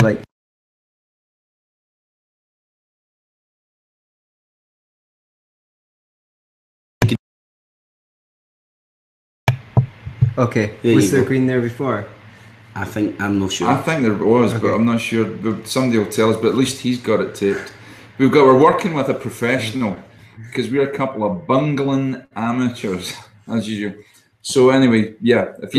like. Okay, was there green there before? I think, I'm not sure. I think there was, but I'm not sure. Somebody will tell us, but at least he's got it taped. We're working with a professional, because we're a couple of bungling amateurs, as usual. So anyway, yeah, if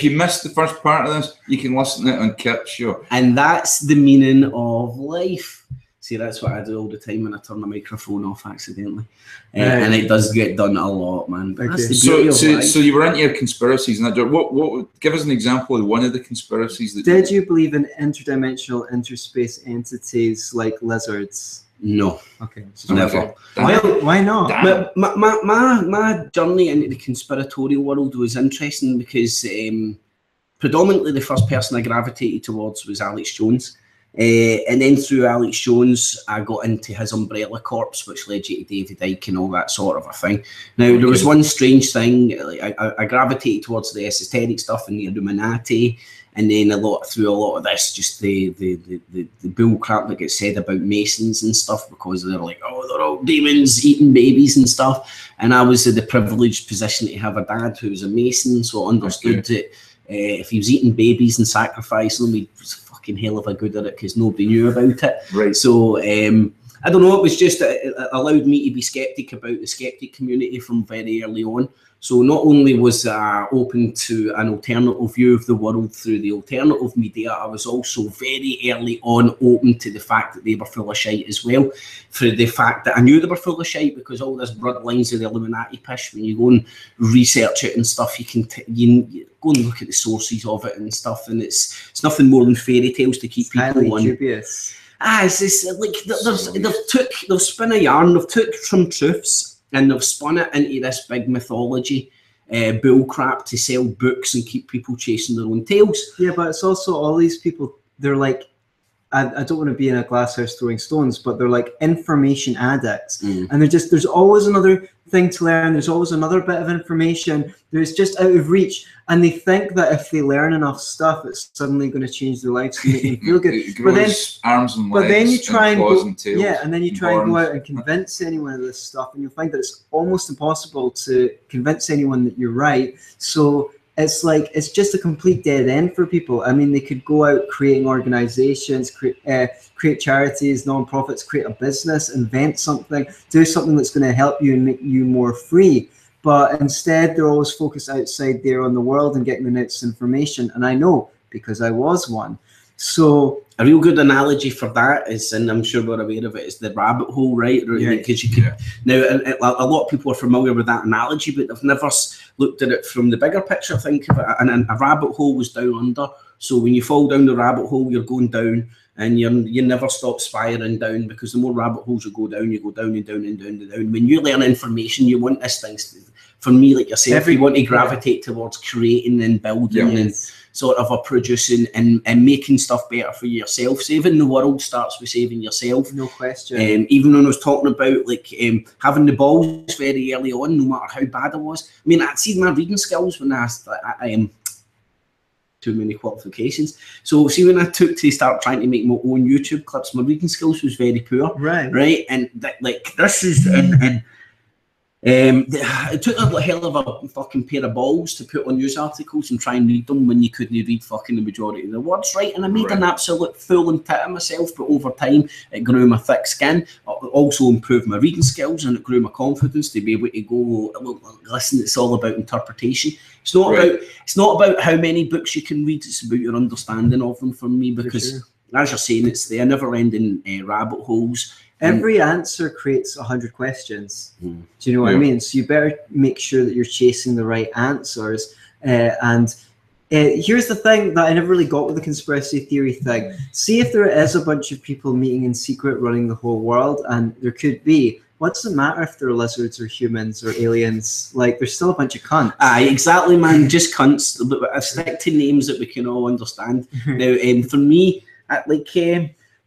you missed the first part of this, you can listen to it on Kip's show. And that's the meaning of life. See, that's what I do all the time when I turn the microphone off accidentally. And it does get done a lot, man. But that's the beauty of life. So you were into your conspiracies, and that. What? Give us an example of one of the conspiracies that. Did you believe in interdimensional, interspace entities like lizards? No. Okay. Never. Well, why not? My journey into the conspiratorial world was interesting because predominantly the first person I gravitated towards was Alex Jones. And then through Alex Jones, I got into his Umbrella Corps, which led you to David Icke and all that sort of a thing. Now, there was one strange thing. I gravitated towards the esoteric stuff and the Illuminati, and then through a lot of this, just the bull crap that gets said about Masons and stuff, because they're like, oh, they're all demons eating babies and stuff. And I was in the privileged position to have a dad who was a Mason, so I understood that if he was eating babies and sacrificing them, he was fucking hell of a good at it because nobody knew about it. Right. So I don't know, it was just it allowed me to be skeptic about the skeptic community from very early on. So not only was I open to an alternative view of the world through the alternative media, I was also very early on open to the fact that they were full of shite as well. Through the fact that I knew they were full of shite, because all this bloodlines of the Illuminati pish, when you go and research it and stuff, you can you go and look at the sources of it and stuff, and it's nothing more than fairy tales to keep people on. Dubious. It's just like they've spun a yarn, they've took some truths and they've spun it into this big mythology, bull crap to sell books and keep people chasing their own tails. Yeah, but it's also all these people, they're like, I don't want to be in a glass house throwing stones, but they're like information addicts. And there's always another thing to learn. There's always another bit of information. There's just out of reach. And they think that if they learn enough stuff, it's suddenly going to change their lives and make them feel good. But then, arms and legs, but then you try and go, and tails, and then you try and go out and convince anyone of this stuff, and you'll find that it's almost impossible to convince anyone that you're right. So it's like, it's just a complete dead end for people. I mean, they could go out creating organizations, create charities, non-profits, create a business, invent something, do something that's going to help you and make you more free. But instead, they're always focused outside there on the world and getting the next information. And I know, because I was one. So a real good analogy for that is, and I'm sure we're aware of it, is the rabbit hole, right? Because you could, now a lot of people are familiar with that analogy, but they've never looked at it from the bigger picture. Think of it, and a rabbit hole was down under. So when you fall down the rabbit hole, you're going down, and you never stop spiraling down, because the more rabbit holes you go down and down and down and down. When you learn information, you want this things. For me, like yourself, you want to gravitate towards creating and building and sort of producing and making stuff better for yourself. Saving the world starts with saving yourself. No question. Even when I was talking about like having the balls very early on, no matter how bad I was. I mean, I'd seen my reading skills when I am too many qualifications. So see, when I took to start trying to make my own YouTube clips, my reading skills was very poor. Right. And like this is it took a hell of a fucking pair of balls to put on news articles and try and read them when you couldn't read fucking the majority of the words, right? And I made an absolute fool and tit of myself, but over time it grew my thick skin. It also improved my reading skills, and it grew my confidence to be able to go, listen, it's all about interpretation. It's not about how many books you can read, it's about your understanding of them for me, because as you're saying, it's the never-ending rabbit holes. Every answer creates 100 questions. Do you know what I mean? So you better make sure that you're chasing the right answers. And here's the thing that I never really got with the conspiracy theory thing. See, if there is a bunch of people meeting in secret running the whole world, and there could be, what does it matter if they're lizards or humans or aliens? Like, there's still a bunch of cunts. Aye, exactly, man. Just cunts. But I stick to names that we can all understand. Now, for me,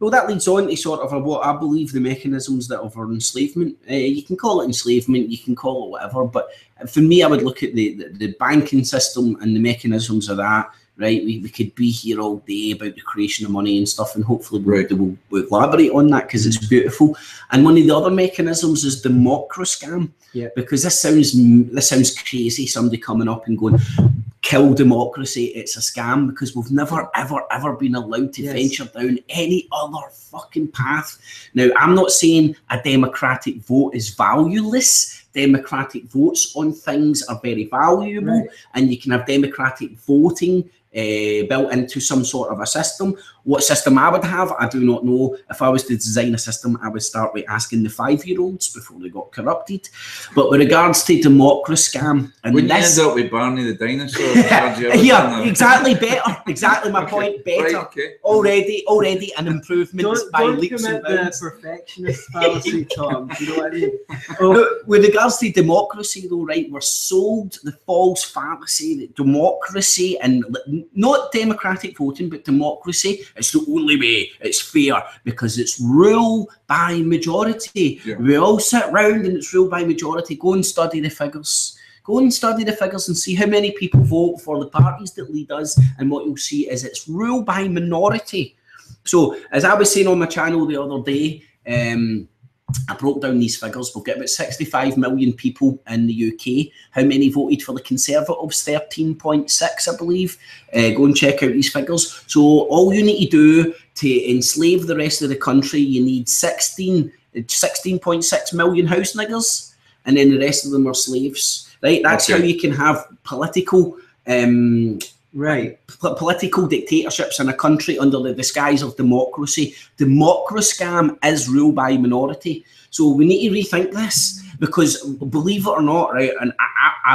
well, that leads on to sort of what I believe the mechanisms that are enslavement. You can call it enslavement, you can call it whatever, but for me, I would look at the banking system and the mechanisms of that right? We could be here all day about the creation of money and stuff, and hopefully we'll elaborate on that because it's beautiful. And one of the other mechanisms is Democrascam, because this sounds crazy, somebody coming up and going, kill democracy, it's a scam, because we've never ever been allowed to venture down any other fucking path. Now, I'm not saying a democratic vote is valueless. Democratic votes on things are very valuable, and you can have democratic voting built into some sort of a system. What system I would have, I do not know. If I was to design a system, I would start with asking the 5-year-olds before they got corrupted. But with regards to Democrascam, and wouldn't you end up with Barney the dinosaur? Exactly, better. Exactly my point, better. Already an improvement by leaps and bounds. The perfectionist fallacy, Tom. Do you know what I mean? With regards to democracy, though, right, we're sold the false fallacy that democracy, and not democratic voting, but democracy, it's the only way, it's fair, because it's rule by majority. We all sit round and it's rule by majority. Go and study the figures. Go and study the figures and see how many people vote for the parties that lead us, and what you'll see is it's rule by minority. So, as I was saying on my channel the other day, I broke down these figures. We'll get about 65 million people in the UK. How many voted for the Conservatives? 13.6, I believe. Go and check out these figures. So all you need to do to enslave the rest of the country, you need 16.6 million house niggers, and then the rest of them are slaves. Right? That's how you can have political political dictatorships in a country under the disguise of democracy. Democrascam is rule by minority. So we need to rethink this, because believe it or not, right, and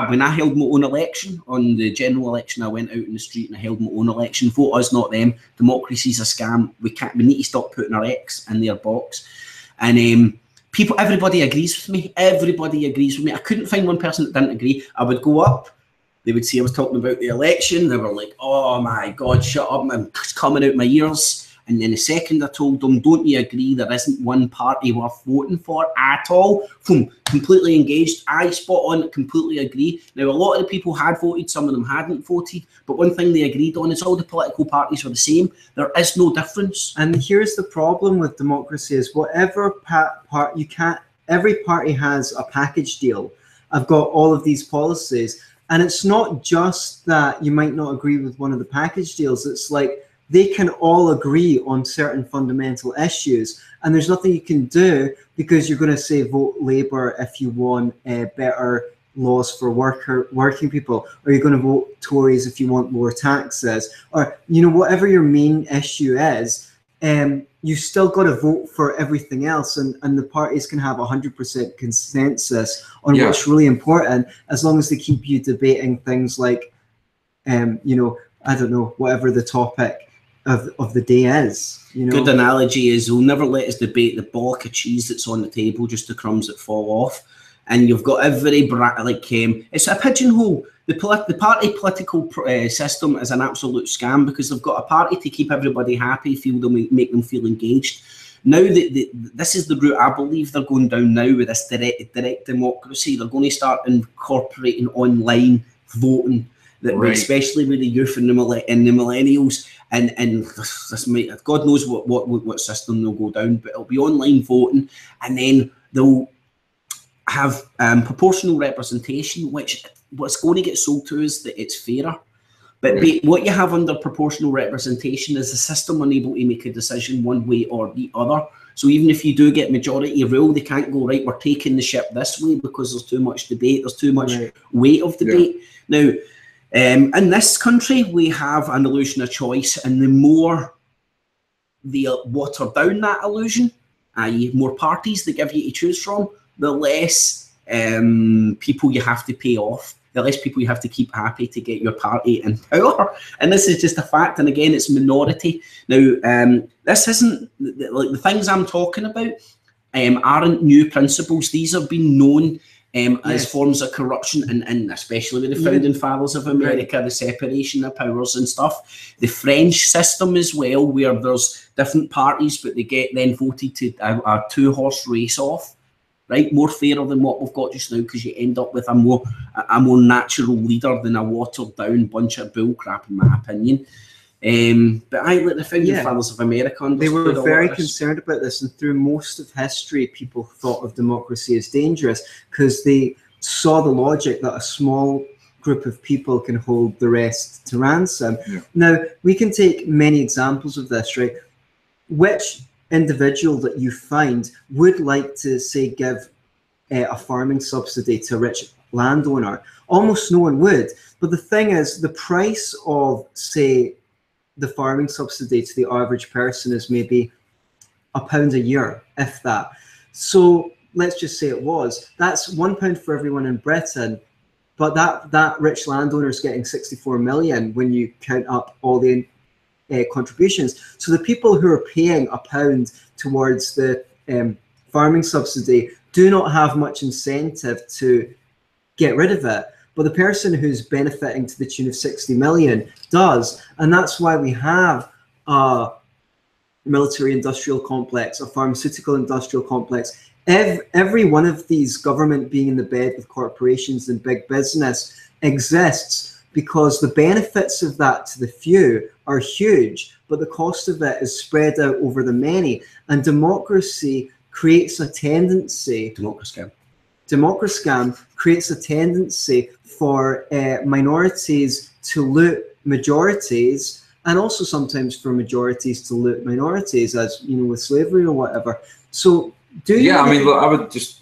when I held my own election, on the general election, I went out in the street and I held my own election. Vote us, not them. Democracy's a scam. We need to stop putting our X in their box. And everybody agrees with me. Everybody agrees with me. I couldn't find one person that didn't agree. I would go up, they would see I was talking about the election. They were like, oh my God, shut up, it's coming out my ears. And then the second I told them, don't you agree there isn't one party worth voting for at all? Boom, completely engaged. I spot on, completely agree. Now, a lot of the people had voted, some of them hadn't voted. But one thing they agreed on is all the political parties were the same. There is no difference. And here's the problem with democracy is whatever every party has a package deal. I've got all of these policies. And it's not just that you might not agree with one of the package deals. It's like they can all agree on certain fundamental issues, and there's nothing you can do, because you're going to say vote Labour if you want better laws for working people, or you're going to vote Tories if you want lower taxes, or whatever your main issue is. You still got to vote for everything else, and the parties can have 100% consensus on what's really important, as long as they keep you debating things like, I don't know, whatever the topic of the day is. Good analogy is they'll never let us debate the block of cheese that's on the table, just the crumbs that fall off. And you've got every it's a pigeonhole. The party political system is an absolute scam, because they've got a party to keep everybody happy, make them feel engaged. Now, this is the route I believe they're going down now with this direct democracy. They're going to start incorporating online voting, especially with the youth and the millennials. And this might, God knows what system they'll go down, but it'll be online voting, and then they'll have proportional representation, which what's going to get sold to is that it's fairer. But what you have under proportional representation is the system unable to make a decision one way or the other. So even if you do get majority rule, they can't go, right, we're taking the ship this way because there's too much debate, there's too much weight of debate. Now, in this country, we have an illusion of choice, and the more they water down that illusion, i.e. more parties they give you to choose from, the less people you have to pay off, the less people you have to keep happy to get your party in power. And this is just a fact, and again, it's minority. Now, this isn't, like, the things I'm talking about aren't new principles. These have been known as forms of corruption, and especially with the founding fathers of America, the separation of powers and stuff. The French system as well, where there's different parties, but they get then voted to a two-horse race off. right? More fairer than what we've got just now, because you end up with a more natural leader than a watered down bunch of bull crap, in my opinion. But the founding fathers of America, they were very concerned about this, and through most of history, people thought of democracy as dangerous because they saw the logic that a small group of people can hold the rest to ransom. Now, we can take many examples of this, right? Which individual that you find would like to, say, give a farming subsidy to a rich landowner? Almost no one would. But the thing is, the price of, say, the farming subsidy to the average person is maybe £1 a year, if that. So let's just say it was. That's £1 for everyone in Britain, but that rich landowner is getting 64 million when you count up all the contributions. So the people who are paying £1 towards the farming subsidy do not have much incentive to get rid of it. But the person who's benefiting to the tune of 60 million does. And that's why we have a military industrial complex, a pharmaceutical industrial complex. Every one of these, government being in the bed with corporations and big business, exists because the benefits of that to the few are huge, but the cost of it is spread out over the many. And democracy creates a tendency. Democrascam creates a tendency for minorities to loot majorities, and also sometimes for majorities to loot minorities, as you know, with slavery or whatever. So, I mean, look, I would just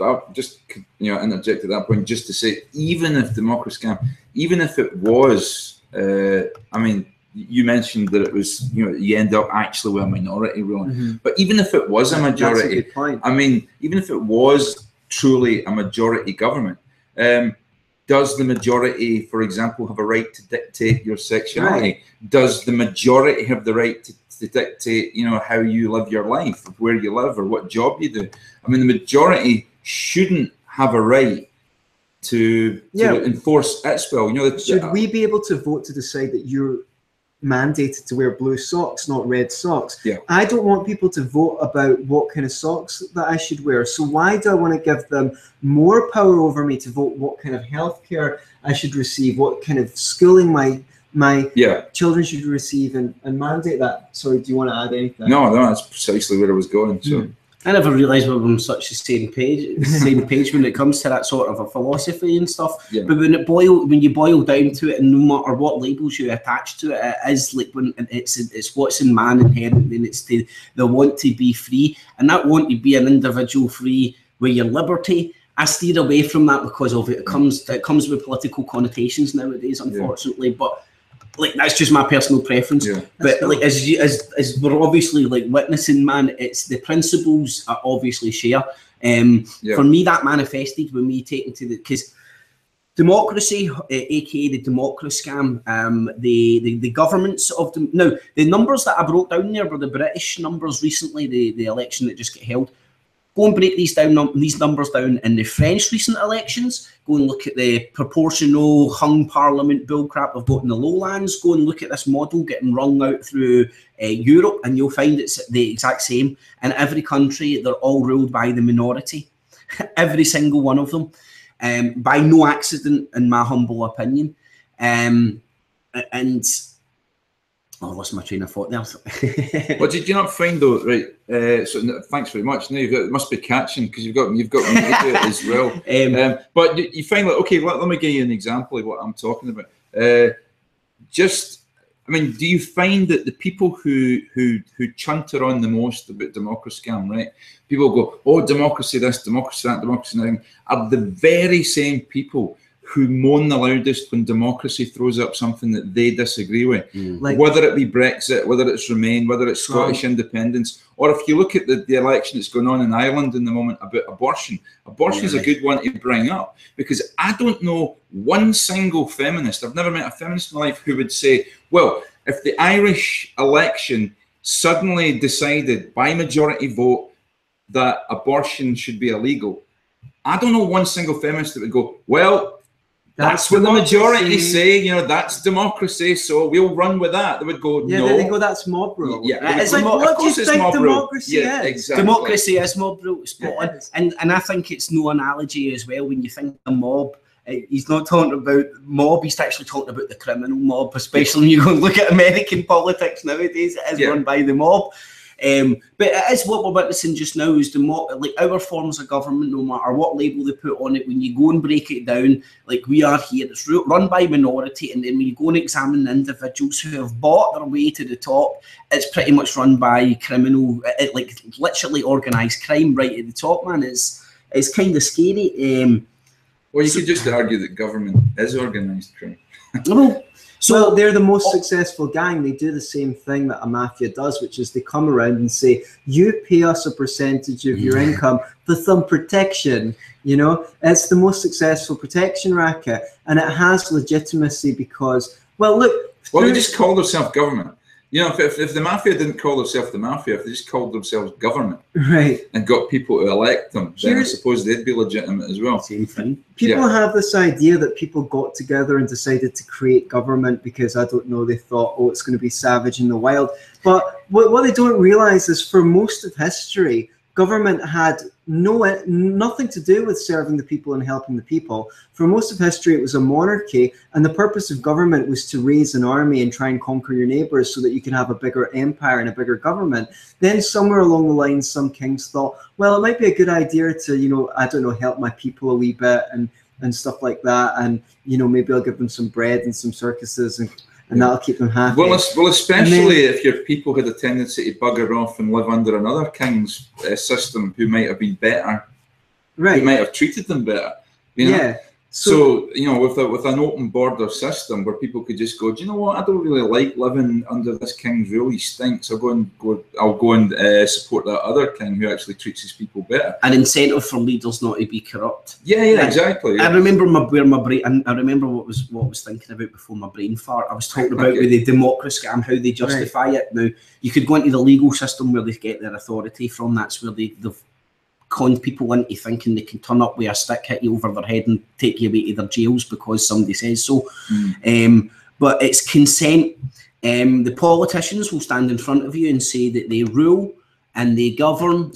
interject at that point just to say, even if Democrascam, even if it was, I mean, you mentioned that it was, you end up actually with a minority ruling, but even if it was a majority, that's a good point. I mean, even if it was truly a majority government, does the majority, for example, have a right to dictate your sexuality? Right. Does the majority have the right to dictate, how you live your life, where you live, or what job you do? I mean, the majority shouldn't have a right to enforce its will. Should we be able to vote to decide that you're mandated to wear blue socks, not red socks? I don't want people to vote about what kind of socks that I should wear. So why do I want to give them more power over me to vote what kind of healthcare I should receive, what kind of schooling my children should receive, and mandate that? Sorry, do you want to add anything? No, that's precisely where I was going. So I never realised we were on such the same page when it comes to that sort of a philosophy and stuff. But when you boil down to it, and no matter what labels you attach to it, it is like when it's what's in man inherent, and it's the want to be free, and that want to be an individual free with your liberty. I steer away from that because of it. It comes with political connotations nowadays, unfortunately. But like, that's just my personal preference. But like, as we're obviously like witnessing, man, it's the principles I obviously share. For me, that manifested when we take into because democracy, aka the Democrascam, the governments of the numbers that I broke down there were the British numbers recently, the election that just got held. Go and break these numbers down in the French recent elections. Go and look at the proportional hung parliament bullcrap we've got in the lowlands. Go and look at this model getting rung out through Europe, and you'll find it's the exact same. In every country, they're all ruled by the minority. Every single one of them. By no accident, in my humble opinion. I lost my train of thought there. Well, did you not find though, right? So thanks very much. Now it must be catching because you've got me to do it as well. But you find like, okay, let me give you an example of what I'm talking about. I mean, do you find that the people who chunter on the most about Democrascam, right? People go, oh, democracy this, democracy that, democracy that, are the very same people who moan the loudest when democracy throws up something that they disagree with, like, whether it be Brexit, whether it's Remain, whether it's Scottish independence, or if you look at the election that's going on in Ireland in the moment about abortion. Abortion is a good one to bring up, because I don't know one single feminist, I've never met a feminist in my life who would say, well, if the Irish election suddenly decided by majority vote that abortion should be illegal, I don't know one single feminist that would go, well, That's what the majority say, you know, that's democracy, so we'll run with that. They would go, yeah, no. they go, that's mob rule. Yeah, it's like, what do you think democracy is? Exactly. Democracy is mob rule, spot on. And I think it's no analogy as well when you think of mob. He's not talking about mob, he's actually talking about the criminal mob, especially when you go and look at American politics nowadays. It is run by the mob. But it is what we're witnessing just now is like our forms of government, no matter what label they put on it, when you go and break it down, like we are here, it's run by minority, and then when you go and examine the individuals who have bought their way to the top, it's pretty much run by criminal, like literally organised crime right at the top, man. It's kind of scary. Well, you could just argue that government is organised crime. So they're the most successful gang. They do the same thing that a mafia does, which is they come around and say, you pay us a percentage of your income for some protection. You know, it's the most successful protection racket, and it has legitimacy because, well, look. Well, they just call themselves government. You know, if the mafia didn't call themselves the mafia, if they just called themselves government, right, and got people to elect them, then I suppose they'd be legitimate as well. Same thing. People have this idea that people got together and decided to create government because, I don't know, they thought, oh, it's going to be savage in the wild. But what they don't realize is for most of history, government had nothing to do with serving the people and helping the people. For most of history, it was a monarchy, and the purpose of government was to raise an army and try and conquer your neighbors so that you can have a bigger empire and a bigger government. Then somewhere along the line, some kings thought, well, it might be a good idea to, you know, I don't know, help my people a wee bit and stuff like that. And, you know, maybe I'll give them some bread and some circuses and that'll keep them happy. Well, especially if your people had a tendency to bugger off and live under another king's system who might have been better, right? Who might have treated them better. You know? Yeah. So you know, with an open border system where people could just go, do you know what? I don't really like living under this king's rule. He stinks. I'll go and support that other king who actually treats his people better. An incentive for leaders not to be corrupt. Yeah, exactly. Yeah. I remember I remember what I was thinking about before my brain fart. I was talking about with the Democrascam, how they justify it. Now you could go into the legal system where they get their authority from. That's where they've conned people into thinking they can turn up with a stick, hit you over their head and take you away to their jails because somebody says so. But it's consent. The politicians will stand in front of you and say that they rule and they govern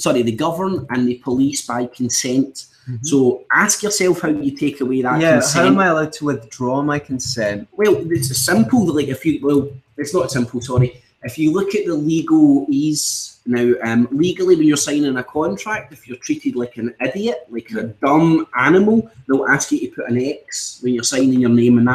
and they police by consent. So ask yourself how you take away that consent. How am I allowed to withdraw my consent? Well, it's simple. Like it's not simple, sorry. If you look at the legalese now, legally when you're signing a contract, if you're treated like an idiot, like a dumb animal, they'll ask you to put an X when you're signing your name, and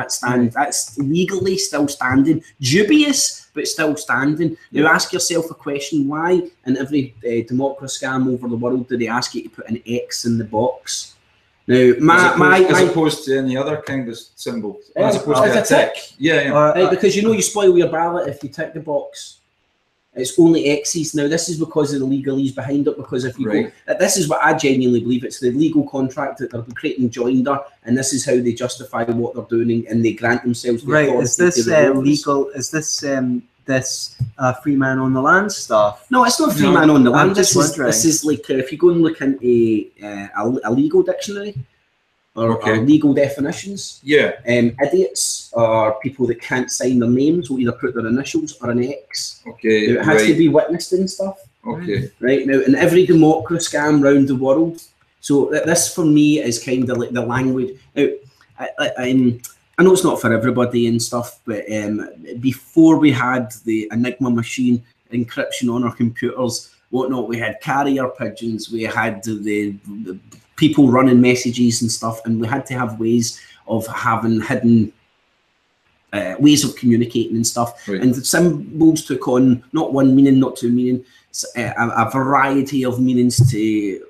that's legally still standing. Dubious, but still standing. Now ask yourself a question, why in every Democrascam over the world do they ask you to put an X in the box? Now, as opposed to any other kind of symbol, as opposed to a tick. Because you know you spoil your ballot if you tick the box. It's only X's. Now this is because of the legalese behind it. Because if you go, this is what I genuinely believe. It's the legal contract that they're creating joinder, and this is how they justify what they're doing, and they grant themselves the authority. Is this legal? Is this this free man on the land stuff? No, it's not free man on the land. This is like if you go and look into a legal dictionary or legal definitions. Idiots are people that can't sign their names, will either put their initials or an X. Now, it has to be witnessed and stuff. Right now, in every Democrascam around the world. So this for me is kind of like the language. Now, I know it's not for everybody and stuff, but before we had the Enigma machine encryption on our computers, whatnot, we had carrier pigeons, we had the people running messages and stuff, and we had to have ways of having hidden ways of communicating and stuff. And the symbols took on not one meaning, not two meaning, a variety of meanings to.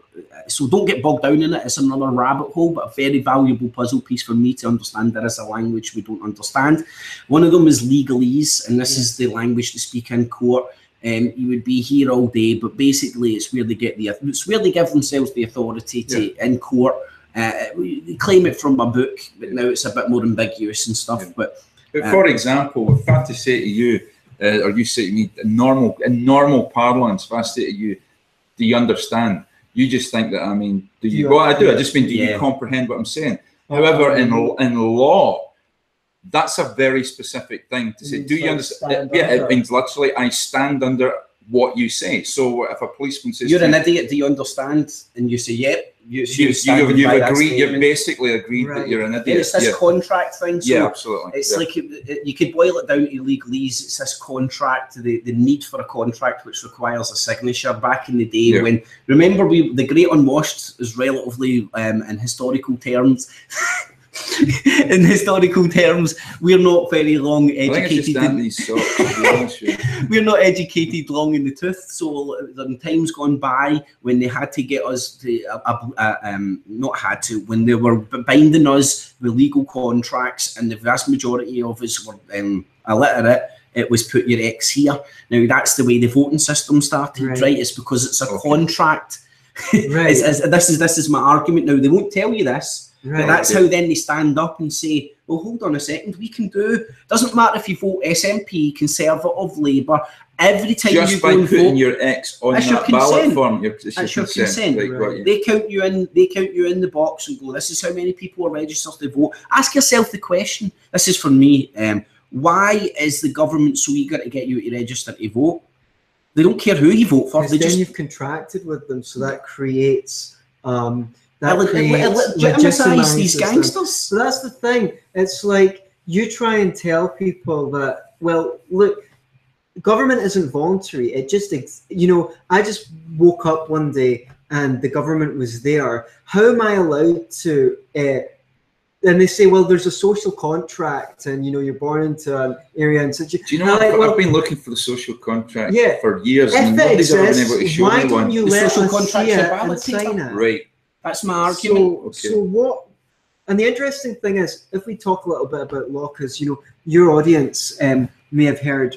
So don't get bogged down in it. It's another rabbit hole, but a very valuable puzzle piece for me to understand. There is a language we don't understand. One of them is legalese, and this is the language to speak in court. You would be here all day, but basically it's where they get it's where they give themselves the authority to in court. They claim it from a book, but now it's a bit more ambiguous and stuff. But for example, if I had to say to you, or you say to me, in normal parlance, if I say to you, do you understand? You just think that, I mean, do you? Well, I do. I just mean, do you comprehend what I'm saying? However, in law, that's a very specific thing to say. Do you understand? Yeah, it means literally, I stand under what you say. So if a policeman says, "You're an idiot, do you understand?" and you say, "Yep," you've agreed. You've basically agreed that you're an idiot. And it's this contract thing. So yeah, absolutely. It's like you could boil it down to legalese. It's this contract, the need for a contract which requires a signature. Back in the day, when remember the Great Unwashed is relatively in historical terms. In historical terms, we're not very long educated. We're not educated long in the tooth. So in times gone by, when they had to get us to when they were binding us with legal contracts, and the vast majority of us were illiterate, it was put your X here. Now that's the way the voting system started, right? It's because it's a contract. Right. This is my argument. Now they won't tell you this. Right. But that's how then they stand up and say, well, hold on a second, we can do, doesn't matter if you vote SNP, Conservative, Labour, every time just you go and vote. Just by putting your X on that ballot form, it's your consent. Right. They count you in the box and go, this is how many people are registered to vote. Ask yourself the question, this is for me, why is the government so eager to get you to register to vote? They don't care who you vote for. Then you've contracted with them, so that creates... legitimize these gangsters. So that's the thing. It's like you try and tell people that, well, look, government isn't voluntary. It just, I just woke up one day and the government was there. How am I allowed to? And they say, well, there's a social contract, and you're born into an area and such. Do you know? I've been looking for the social contract for years, and nobody's ever been able to show me one. You the let social us contract see it and sign it? Right. That's my argument. So what? And the interesting thing is, if we talk a little bit about law, because your audience may have heard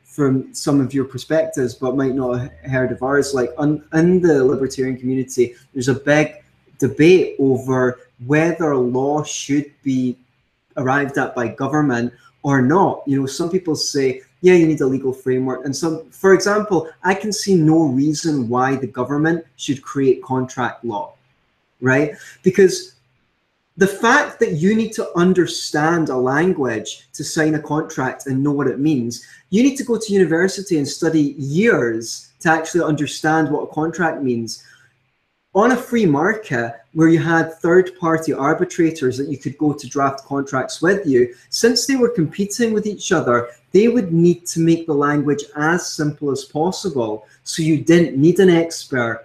from some of your perspectives, but might not have heard of ours. Like in the libertarian community, there's a big debate over whether law should be arrived at by government or not. Some people say, yeah, you need a legal framework, and for example, I can see no reason why the government should create contract law. Right? Because the fact that you need to understand a language to sign a contract and know what it means, you need to go to university and study years to actually understand what a contract means. On a free market where you had third-party arbitrators that you could go to draft contracts with you, since they were competing with each other, they would need to make the language as simple as possible. So you didn't need an expert.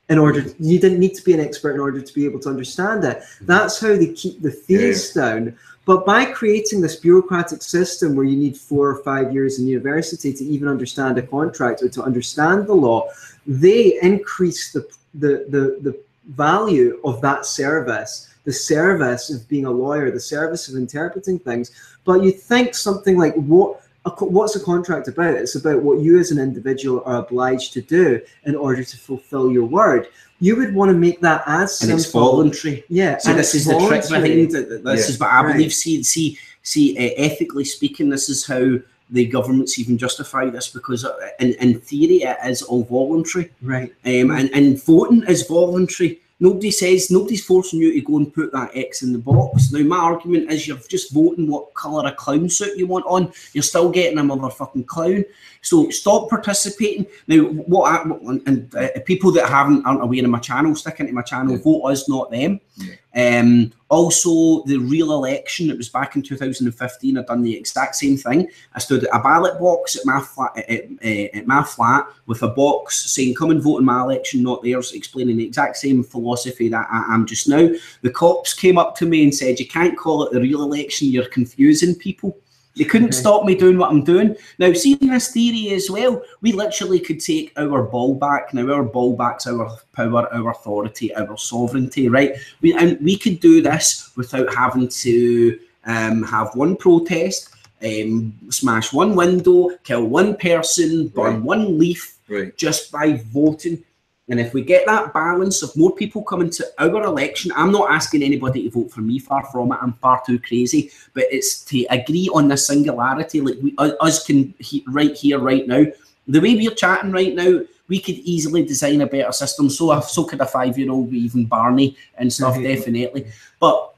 You didn't need to be an expert in order to be able to understand it. That's how they keep the fees down. But by creating this bureaucratic system where you need 4 or 5 years in university to even understand a contract or to understand the law, they increase the value of that service, the service of being a lawyer, the service of interpreting things. But you think something like, what's a contract about? It's about what you as an individual are obliged to do in order to fulfill your word. You would want to make that as simple. And it's voluntary. Yeah. So this is the trick behind it. This is what I believe. See, ethically speaking, this is how the governments even justify this, because in theory it is all voluntary. Right. And voting is voluntary. Nobody's forcing you to go and put that X in the box. Now, my argument is you're just voting what colour of clown suit you want on. You're still getting a motherfucking clown. So stop participating. Now, people that aren't aware of my channel, stick into my channel, vote us, not them. Also, the real election, it was back in 2015, I'd done the exact same thing. I stood at a ballot box at my flat with a box saying, come and vote in my election, not theirs, explaining the exact same philosophy that I am just now. The cops came up to me and said, you can't call it the real election, you're confusing people. They couldn't stop me doing what I'm doing. Now, seeing this theory as well, we literally could take our ball back. Now, our ball back's our power, our authority, our sovereignty, right? We could do this without having to have one protest, smash one window, kill one person, burn one leaf, just by voting. And if we get that balance of more people coming to our election, I'm not asking anybody to vote for me, far from it, I'm far too crazy, but it's to agree on the singularity, like us can, right here, right now, the way we're chatting right now, we could easily design a better system, so could a 5-year-old, even Barney and stuff, definitely. But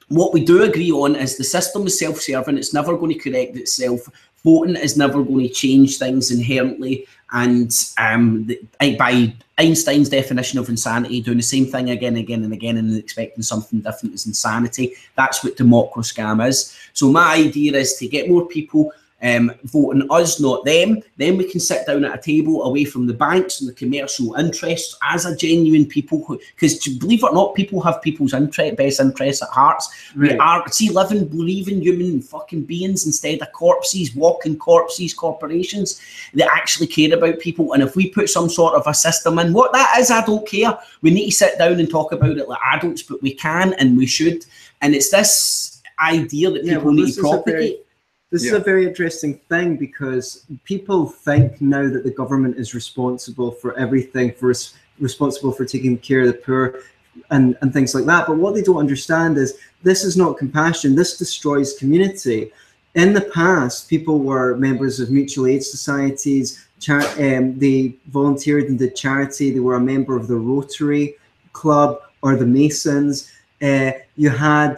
what we do agree on is the system is self-serving. It's never going to correct itself. Voting is never going to change things inherently. And by Einstein's definition of insanity, doing the same thing again and expecting something different is insanity. That's what Democrascam is. So my idea is to get more people voting us, not them. Then we can sit down at a table away from the banks and the commercial interests as a genuine people, because believe it or not, people have people's best interests at hearts. Right. We are living, breathing human fucking beings instead of corpses, walking corpses, corporations that actually care about people. And if we put some sort of a system in, what that is, I don't care. We need to sit down and talk about it like adults, but we can and we should. And it's this idea that people need to propagate. This is a very interesting thing, because people think now that the government is responsible for everything, responsible for taking care of the poor and things like that. But what they don't understand is this is not compassion. This destroys community. In the past, people were members of mutual aid societies. They volunteered and did charity. They were a member of the Rotary Club or the Masons. You had...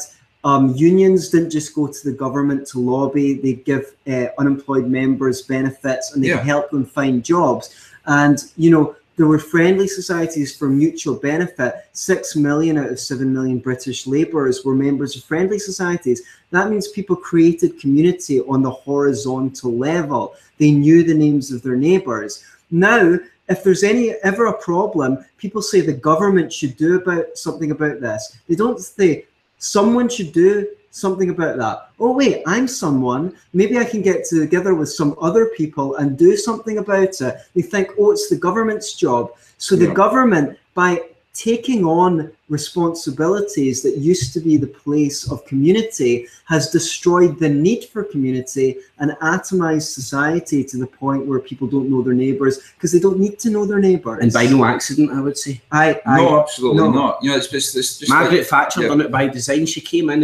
unions didn't just go to the government to lobby. They'd give unemployed members benefits, and they'd help them find jobs. And, you know, there were friendly societies for mutual benefit. 6 million out of 7 million British labourers were members of friendly societies. That means people created community on the horizontal level. They knew the names of their neighbours. Now, if there's ever a problem, people say the government should do something about this. They don't say, someone should do something about that. Oh, wait, I'm someone. Maybe I can get together with some other people and do something about it. They think, oh, it's the government's job. So the government, by taking on responsibilities that used to be the place of community, has destroyed the need for community and atomized society to the point where people don't know their neighbors because they don't need to know their neighbors. And by no accident, I would say. No, absolutely not. You know, it's just Margaret Thatcher done it by design. She came in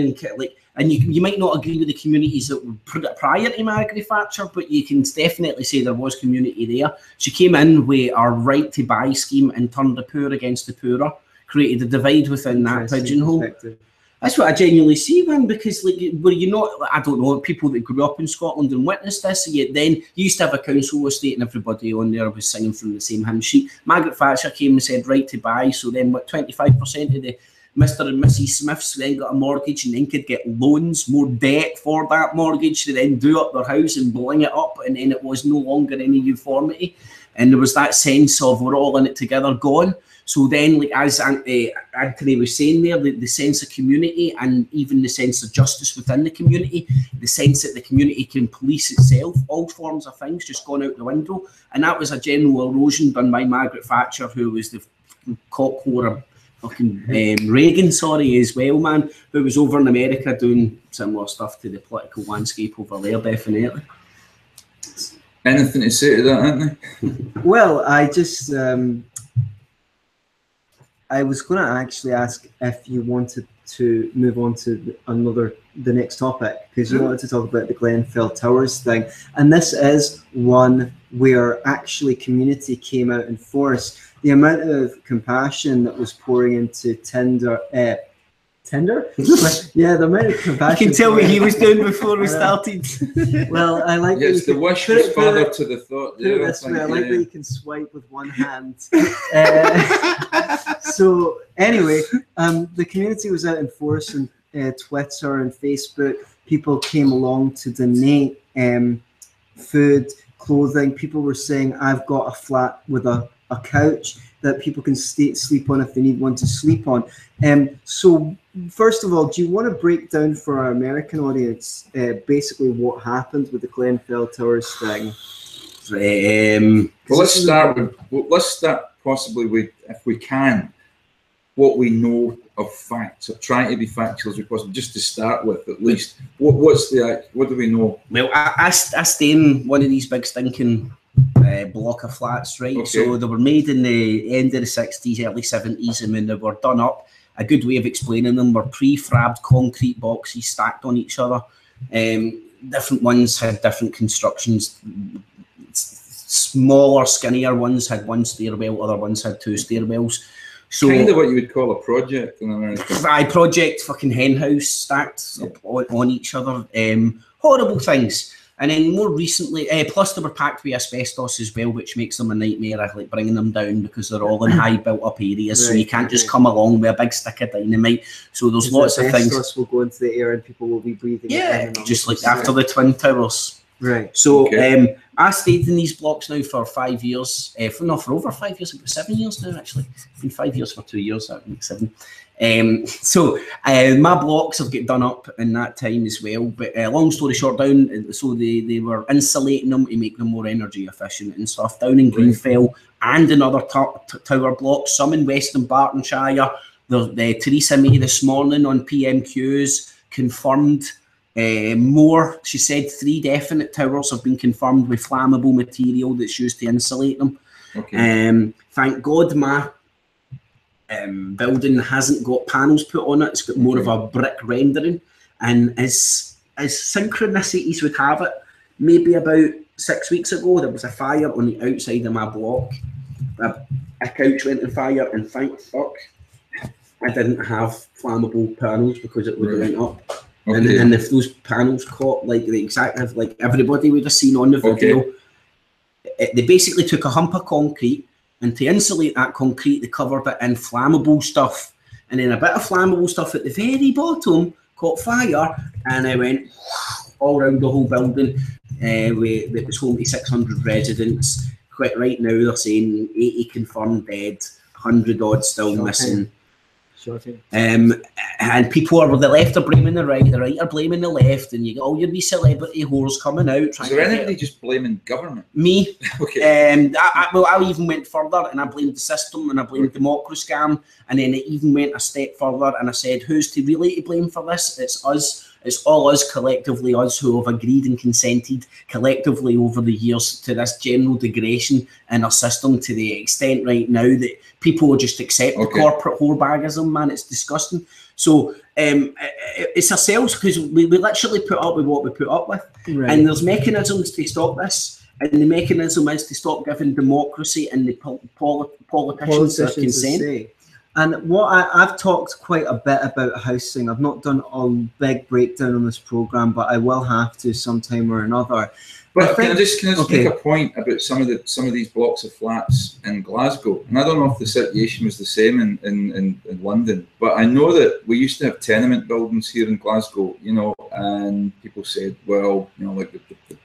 and you might not agree with the communities that were prior to Margaret Thatcher, but you can definitely say there was community there. She came in with our right to buy scheme and turned the poor against the poorer, created a divide within that pigeonhole. That's what I genuinely see, man, because like, were you not, I don't know, people that grew up in Scotland and witnessed this, then you used to have a council estate and everybody on there was singing from the same hymn sheet. Margaret Thatcher came and said right to buy, so then what, 25% of the Mr. and Mrs. Smiths then got a mortgage and then could get loans, more debt for that mortgage to then do up their house and bling it up, and then it was no longer any uniformity. And there was that sense of we're all in it together gone. So then, like as Antony was saying there, the sense of community and even the sense of justice within the community, the sense that the community can police itself, all forms of things just gone out the window. And that was a general erosion done by Margaret Thatcher, who was the cock-whorer fucking Reagan, as well, man, who was over in America doing similar stuff to the political landscape over there, definitely. Anything to say to that, Antony? Well, I just, I was going to actually ask if you wanted to move on to the next topic, because you wanted to talk about the Grenfell Towers thing. And this is one where actually community came out in force. The amount of compassion that was pouring into Tinder? Yeah, the amount of compassion. You can tell what he was doing before we started. Well, I like it's the wish was father to the thought. I like that you can swipe with one hand. So anyway, the community was out in force on Twitter and Facebook. People came along to donate food, clothing. People were saying, I've got a flat with a couch that people can sleep on if they need one to sleep on. So first of all, do you want to break down for our American audience basically what happened with the Grenfell Towers thing? Well, let's start possibly with, if we can, what we know of facts, or trying to be factual as we possibly, just to start with at least. What do we know? Well, I stay in one of these big stinking block of flats, right? Okay. So they were made in the end of the 60s, early 70s, and when they were done up, a good way of explaining them were prefabbed concrete boxes stacked on each other. Different ones had different constructions. Smaller, skinnier ones had one stairwell, other ones had two stairwells. So kind of what you would call a project in America. Project fucking hen house stacked up on each other. Horrible things. And then more recently, plus they were packed with asbestos as well, which makes them a nightmare, like bringing them down because they're all in high built up areas. So you can't just come along with a big stick of dynamite. So there's lots of things. Asbestos will go into the air and people will be breathing. Yeah, just like after the Twin Towers. Right. So I stayed in these blocks now for 5 years. For over 5 years, about 7 years now actually. It's been 5 years for 2 years, that makes 7. So my blocks have got done up in that time as well. But long story short, so they were insulating them to make them more energy efficient and stuff. Down in Grenfell and in other tower blocks, some in Western Bartonshire. The Theresa May this morning on PMQs confirmed more. She said 3 definite towers have been confirmed with flammable material that's used to insulate them. Okay. Thank God my building hasn't got panels put on it. It's got more of a brick rendering. And as synchronicities would have it, maybe about 6 weeks ago, there was a fire on the outside of my block. A couch went on fire, and thank fuck I didn't have flammable panels because it would have went up. Okay. And if those panels caught, like the exact, like everybody would have seen on the video, they basically took a hump of concrete, and to insulate that concrete, they covered it in flammable stuff. And then a bit of flammable stuff at the very bottom caught fire, and it went all around the whole building. It was home to 600 residents. Quite right now, they're saying 80 confirmed dead, 100 odd still missing. And people are, the left are blaming the right are blaming the left, and you go, oh, you're wee celebrity whores coming out. Is there anybody just blaming government? Me. Okay. I even went further, and I blamed the system, and I blamed Democrascam, and then it even went a step further, and I said, who's to really to blame for this? It's us. It's all us collectively, us who have agreed and consented collectively over the years to this general degradation in our system, to the extent right now that people will just accept the corporate whorebagism, man. It's disgusting. So it's ourselves, because we literally put up with what we put up with. Right. And there's mechanisms to stop this. And the mechanism is to stop giving democracy and the politicians their consent. And what I've talked quite a bit about housing. I've not done a big breakdown on this program, but I will have to sometime or another. But can I just make a point about some of these blocks of flats in Glasgow? And I don't know if the situation was the same in London, but I know that we used to have tenement buildings here in Glasgow, you know, and people said, well, you know, like the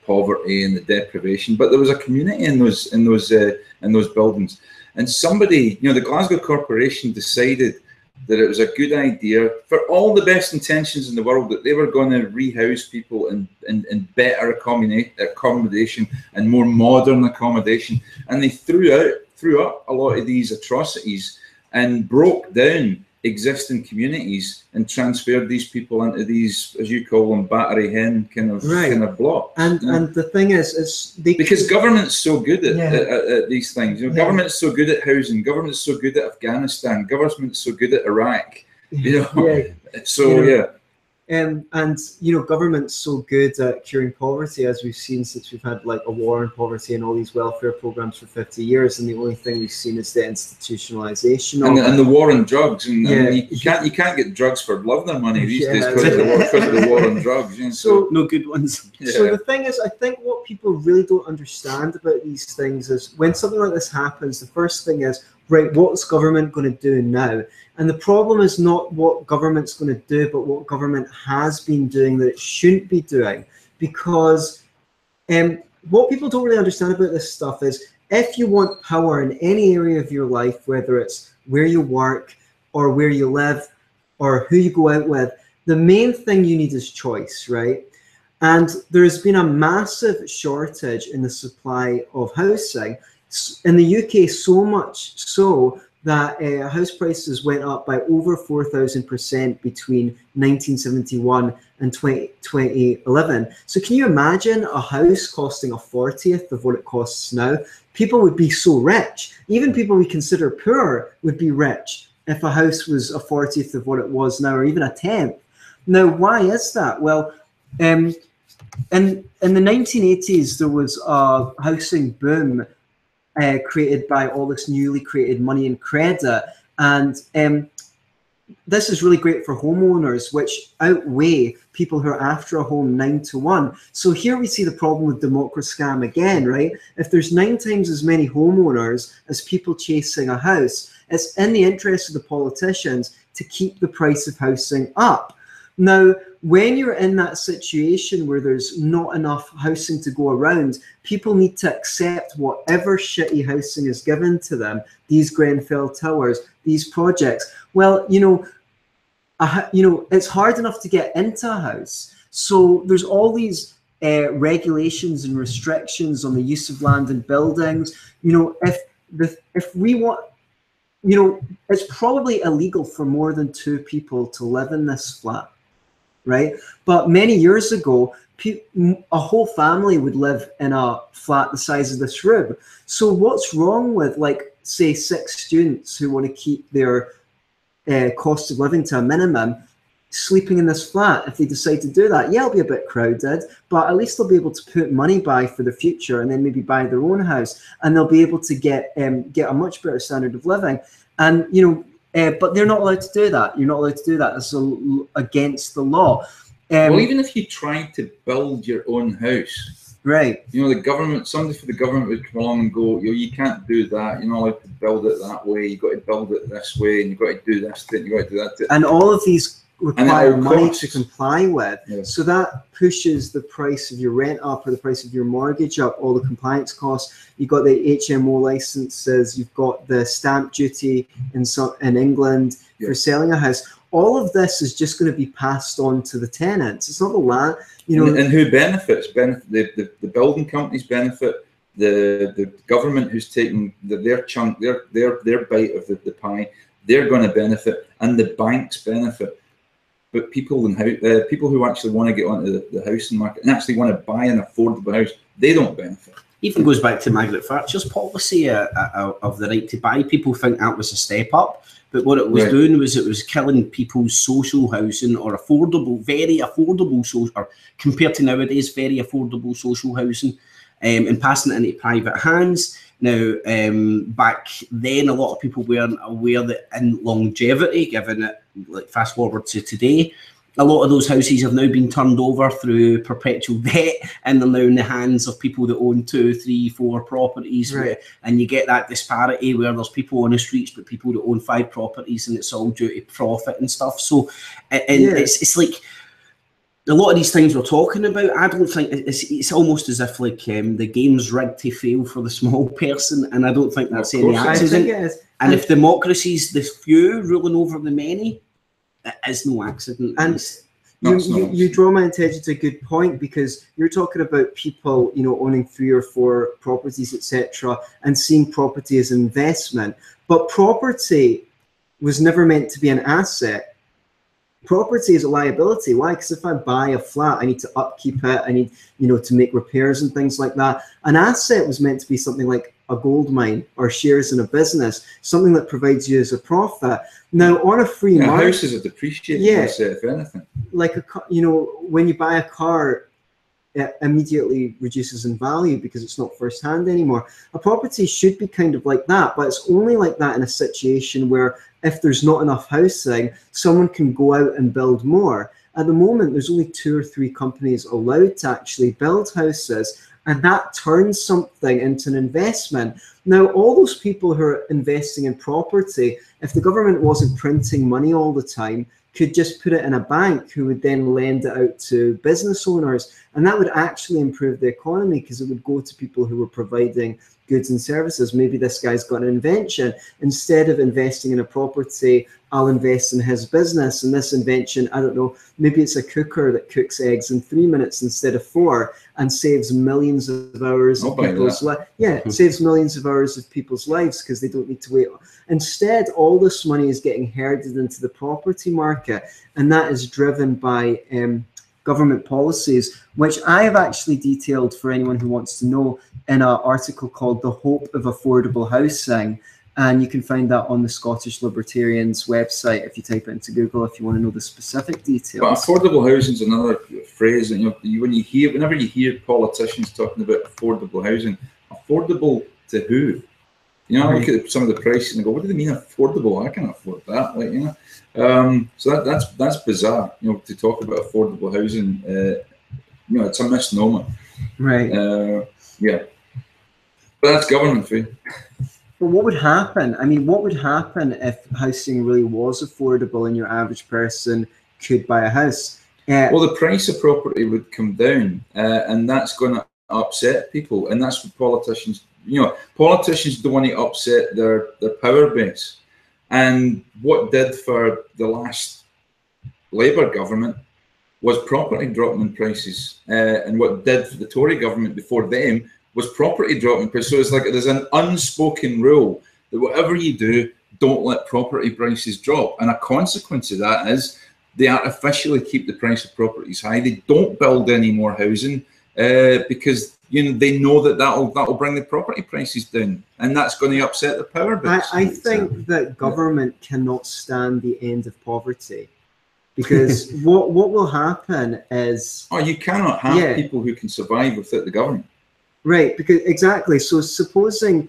poverty and the deprivation, but there was a community in those buildings. And somebody, you know, the Glasgow Corporation decided that it was a good idea, for all the best intentions in the world, that they were going to rehouse people in better accommodation and more modern accommodation. And they threw up a lot of these atrocities and broke down existing communities and transferred these people into these, as you call them, battery hen kind of blocks. And the thing is because government's so good at these things. You know, government's so good at housing. Government's so good at Afghanistan. Government's so good at Iraq. You know, and you know, government's so good at curing poverty, as we've seen since we've had like a war on poverty and all these welfare programs for 50 years, and the only thing we've seen is the institutionalization and the war on drugs. And you can't get drugs for love nor money these days because of the war on drugs. You know, so no good ones. So the thing is, I think what people really don't understand about these things is when something like this happens, the first thing is, right, what's government going to do now? And the problem is not what government's going to do, but what government has been doing that it shouldn't be doing. Because what people don't really understand about this stuff is, if you want power in any area of your life, whether it's where you work or where you live or who you go out with, the main thing you need is choice, right? And there's been a massive shortage in the supply of housing in the UK, so much so that house prices went up by over 4,000% between 1971 and 2011. So can you imagine a house costing a 40th of what it costs now? People would be so rich. Even people we consider poor would be rich if a house was a 40th of what it was now, or even a 10th. Now, why is that? Well, in the 1980s, there was a housing boom created by all this newly created money and credit, And this is really great for homeowners, which outweigh people who are after a home 9 to 1. So here we see the problem with Democrascam again, right? If there's 9 times as many homeowners as people chasing a house, it's in the interest of the politicians to keep the price of housing up. Now, when you're in that situation where there's not enough housing to go around, people need to accept whatever shitty housing is given to them, these Grenfell Towers, these projects. Well, you know, it's hard enough to get into a house. So there's all these regulations and restrictions on the use of land and buildings. You know, if we want, you know, it's probably illegal for more than 2 people to live in this flat, right? But many years ago, a whole family would live in a flat the size of this room. So what's wrong with, like, say, 6 students who want to keep their cost of living to a minimum sleeping in this flat? If they decide to do that, yeah, it'll be a bit crowded, but at least they'll be able to put money by for the future and then maybe buy their own house, and they'll be able to get a much better standard of living. And, you know, but they're not allowed to do that. You're not allowed to do that. It's against the law. Well, even if you tried to build your own house, right? You know, the government, somebody for the government would come along and go, you can't do that. You're not allowed to build it that way. You've got to build it this way, and you've got to do this thing, you've got to do that. And all of these require money to comply with. Yeah. So that pushes the price of your rent up or the price of your mortgage up, all the compliance costs. You've got the HMO licenses, you've got the stamp duty in England for selling a house. All of this is just going to be passed on to the tenants. It's not the land, you know. And who benefits? The building companies benefit. The government, who's taking their chunk, their bite of the pie, they're going to benefit, and the banks benefit. But people who actually want to get onto the housing market and actually want to buy an affordable house, they don't benefit. Even goes back to Margaret Thatcher's policy of the right to buy. People think that was a step up, but what it was doing was it was killing people's social housing or affordable, very affordable social, or compared to nowadays, very affordable social housing, and passing it into private hands. Now, back then, a lot of people weren't aware that in longevity, given it, like fast forward to today, a lot of those houses have now been turned over through perpetual debt, and they're now in the hands of people that own 2, 3, 4 properties. Right. And you get that disparity where there's people on the streets, but people that own 5 properties, and it's all due to profit and stuff. So, it's like, a lot of these things we're talking about, I don't think it's almost as if like the game's rigged to fail for the small person, and I don't think that's any accident. And if democracy's the few ruling over the many, it is no accident. And you draw my attention to a good point, because you're talking about people, you know, owning 3 or 4 properties, etc., and seeing property as an investment. But property was never meant to be an asset. Property is a liability. Why? Because if I buy a flat, I need to upkeep it. I need, you know, to make repairs and things like that. An asset was meant to be something like a gold mine or shares in a business, something that provides you as a profit. Now, on a free market, a house is a depreciating asset, if anything. Like you know, when you buy a car, it immediately reduces in value because it's not first-hand anymore. A property should be kind of like that, but it's only like that in a situation where if there's not enough housing, someone can go out and build more. At the moment, there's only 2 or 3 companies allowed to actually build houses, and that turns something into an investment. Now, all those people who are investing in property, if the government wasn't printing money all the time, could just put it in a bank, who would then lend it out to business owners. And that would actually improve the economy, because it would go to people who were providing goods and services. Maybe this guy's got an invention. Instead of investing in a property, I'll invest in his business. And this invention, I don't know, maybe it's a cooker that cooks eggs in 3 minutes instead of 4 and saves millions of hours of people's lives. Yeah, it saves millions of hours of people's lives because they don't need to wait. Instead, all this money is getting herded into the property market, and that is driven by government policies, which I have actually detailed for anyone who wants to know in an article called The Hope of Affordable Housing. And you can find that on the Scottish Libertarians website if you type it into Google, if you want to know the specific details. But affordable housing is another phrase that, you know, whenever you hear politicians talking about affordable housing, affordable to who? You know, I look at some of the prices and I go, what do they mean affordable? I can't afford that. Like, you know, so that's bizarre. You know, to talk about affordable housing, you know, it's a misnomer. Right. Yeah. But that's government fee. But what would happen? I mean, what would happen if housing really was affordable and your average person could buy a house? Well, the price of property would come down, and that's going to upset people, and that's what politicians. You know, politicians don't want to upset their power base. And what did for the last Labour government was property dropping in prices, and what did for the Tory government before them was property dropping prices. So it's like there's an unspoken rule that whatever you do, don't let property prices drop. And a consequence of that is they artificially keep the price of properties high. They don't build any more housing because they know that'll bring the property prices down, and that's going to upset the power base. I think that government cannot stand the end of poverty, because what will happen is you cannot have people who can survive without the government. Right, because exactly. So supposing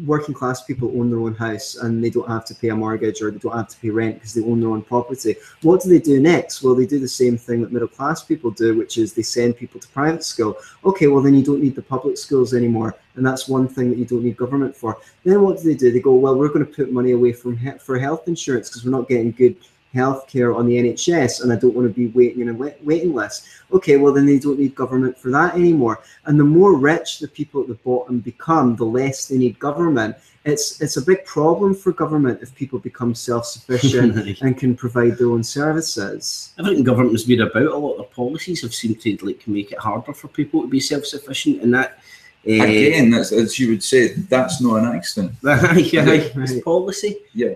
working class people own their own house and they don't have to pay a mortgage or they don't have to pay rent because they own their own property. What do they do next? Well, they do the same thing that middle class people do, which is they send people to private school. Okay, well then you don't need the public schools anymore, and that's one thing that you don't need government for. Then what do? They go, well, we're going to put money away for health insurance because we're not getting good healthcare on the NHS, and I don't want to be waiting in a waiting list. Okay, well then they don't need government for that anymore. And the more rich the people at the bottom become, the less they need government. It's a big problem for government if people become self-sufficient and can provide their own services. Everything government has been about, a lot of policies have seemed to make it harder for people to be self-sufficient, and that again, that's, as you would say, that's not an accident. It's policy. Yeah.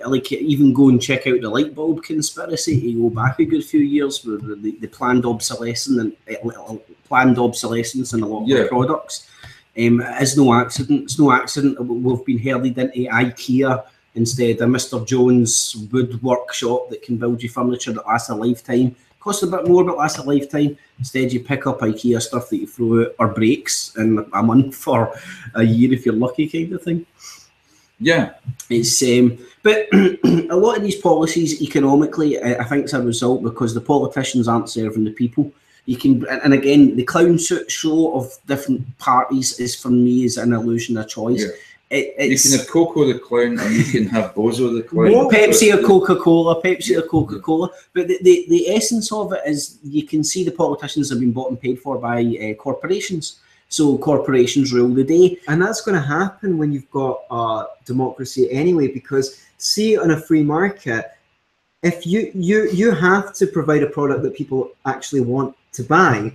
Like even go and check out the light bulb conspiracy. You go back a good few years with the planned obsolescence and a lot of products. It's no accident. It's no accident we've been herded into IKEA instead of Mr. Jones' wood workshop that can build you furniture that lasts a lifetime. Costs a bit more but lasts a lifetime. Instead you pick up IKEA stuff that you throw out or breaks in a month or a year if you're lucky, kind of thing. Yeah. It's but a lot of these policies economically, I think it's a result because the politicians aren't serving the people. You can, and again, the clown show of different parties is, for me, is an illusion of choice. Yeah. You can have Coco the clown, and you can have Bozo the clown. Pepsi or Coca-Cola, Pepsi or Coca-Cola. But the essence of it is you can see the politicians have been bought and paid for by corporations. So corporations rule the day. And that's going to happen when you've got democracy anyway, because see, on a free market, if you have to provide a product that people actually want to buy,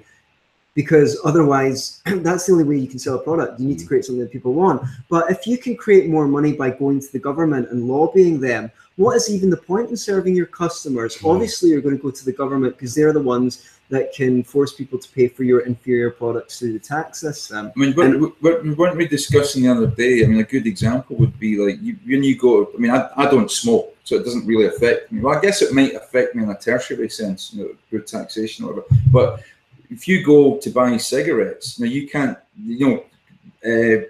because otherwise that's the only way you can sell a product. You need to create something that people want. But if you can create more money by going to the government and lobbying them, what is even the point in serving your customers? Obviously you're going to go to the government because they're the ones that can force people to pay for your inferior products through the tax system. I mean, weren't we discussing the other day? I mean, a good example would be like when you go, I mean, I don't smoke, so it doesn't really affect me. Well, I guess it might affect me in a tertiary sense, through taxation or whatever. But if you go to buy cigarettes, now you can't,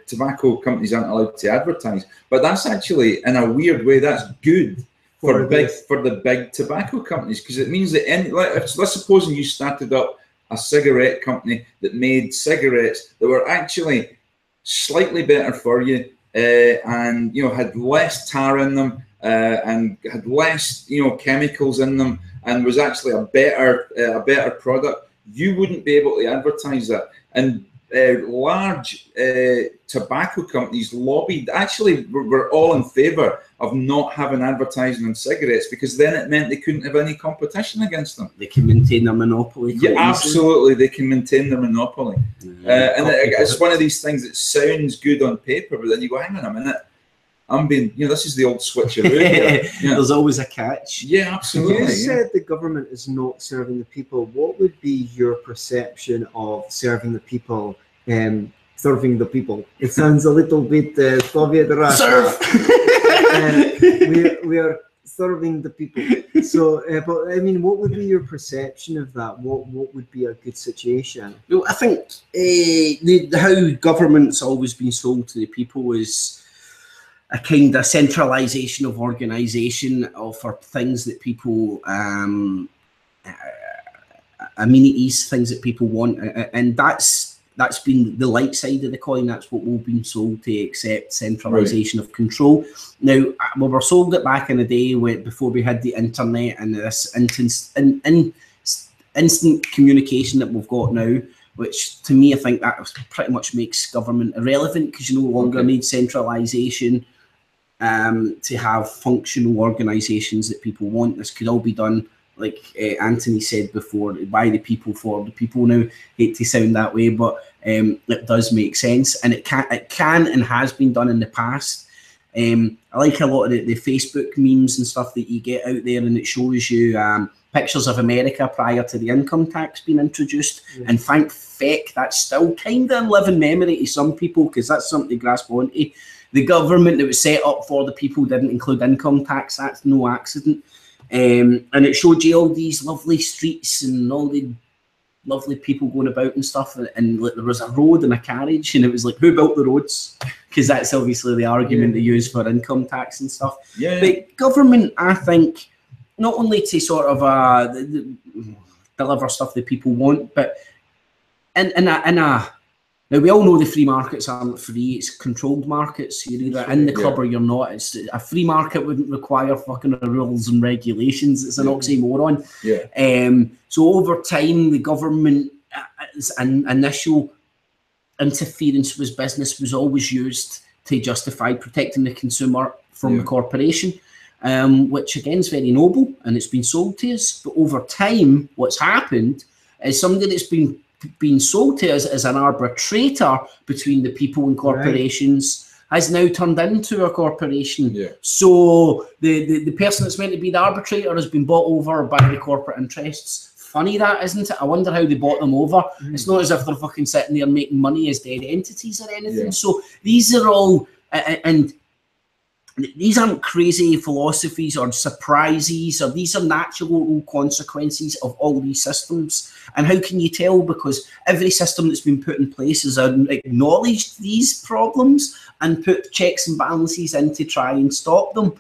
tobacco companies aren't allowed to advertise, but that's actually, in a weird way, that's good for the big tobacco companies, because it means that let's suppose you started up a cigarette company that made cigarettes that were actually slightly better for you, and had less tar in them, and had less chemicals in them, and was actually a better product. You wouldn't be able to advertise that. And large tobacco companies lobbied, actually were all in favour of not having advertising on cigarettes, because then it meant they couldn't have any competition against them. They can maintain their monopoly. Yeah, absolutely, they can maintain their monopoly. And it's one of these things that sounds good on paper, but then you go, hang on a minute, I'm being, this is the old switcheroo here. Yeah. There's always a catch. Yeah, absolutely. You said the government is not serving the people. What would be your perception of serving the people? Serving the people. It sounds a little bit Soviet Russia. Serve. We are serving the people. So, but I mean, what would be your perception of that? What would be a good situation? Well, I think how government's always been sold to the people is a kind of centralisation of organisation for things that people, amenities, things that people want, and that's been the light side of the coin. That's what we've been sold to accept, centralisation of control. Now, we were sold it back in the day before we had the internet and this instant communication that we've got now, which to me, I think that pretty much makes government irrelevant, because you no longer need centralisation to have functional organisations that people want. This could all be done, like Antony said before, by the people, for the people. Now, hate to sound that way, but it does make sense, and it can and has been done in the past. I like a lot of the Facebook memes and stuff that you get out there, and it shows you pictures of America prior to the income tax being introduced. And thank feck that's still kind of in living memory to some people, because that's something to grasp onto. The government that was set up for the people didn't include income tax. That's no accident. And it showed you all these lovely streets and all the lovely people going about and stuff, and like, there was a road and a carriage, and it was like, who built the roads? Because that's obviously the argument they use for income tax and stuff. But government, I think, not only to sort of deliver stuff that people want, but now, we all know the free markets aren't free. It's controlled markets. You're either in the club or you're not. It's a free market wouldn't require fucking rules and regulations. It's an oxymoron. So over time, the government's initial interference with business was always used to justify protecting the consumer from the corporation, which again is very noble, and it's been sold to us. But over time, what's happened is somebody that's been sold to us as an arbitrator between the people and corporations has now turned into a corporation. So the person that's meant to be the arbitrator has been bought over by the corporate interests. Funny that, isn't it? I wonder how they bought them over. It's not as if they're fucking sitting there making money as dead entities or anything. So these are all, and these aren't crazy philosophies or surprises, or these are natural consequences of all these systems. And how can you tell? Because every system that's been put in place has acknowledged these problems and put checks and balances in to try and stop them.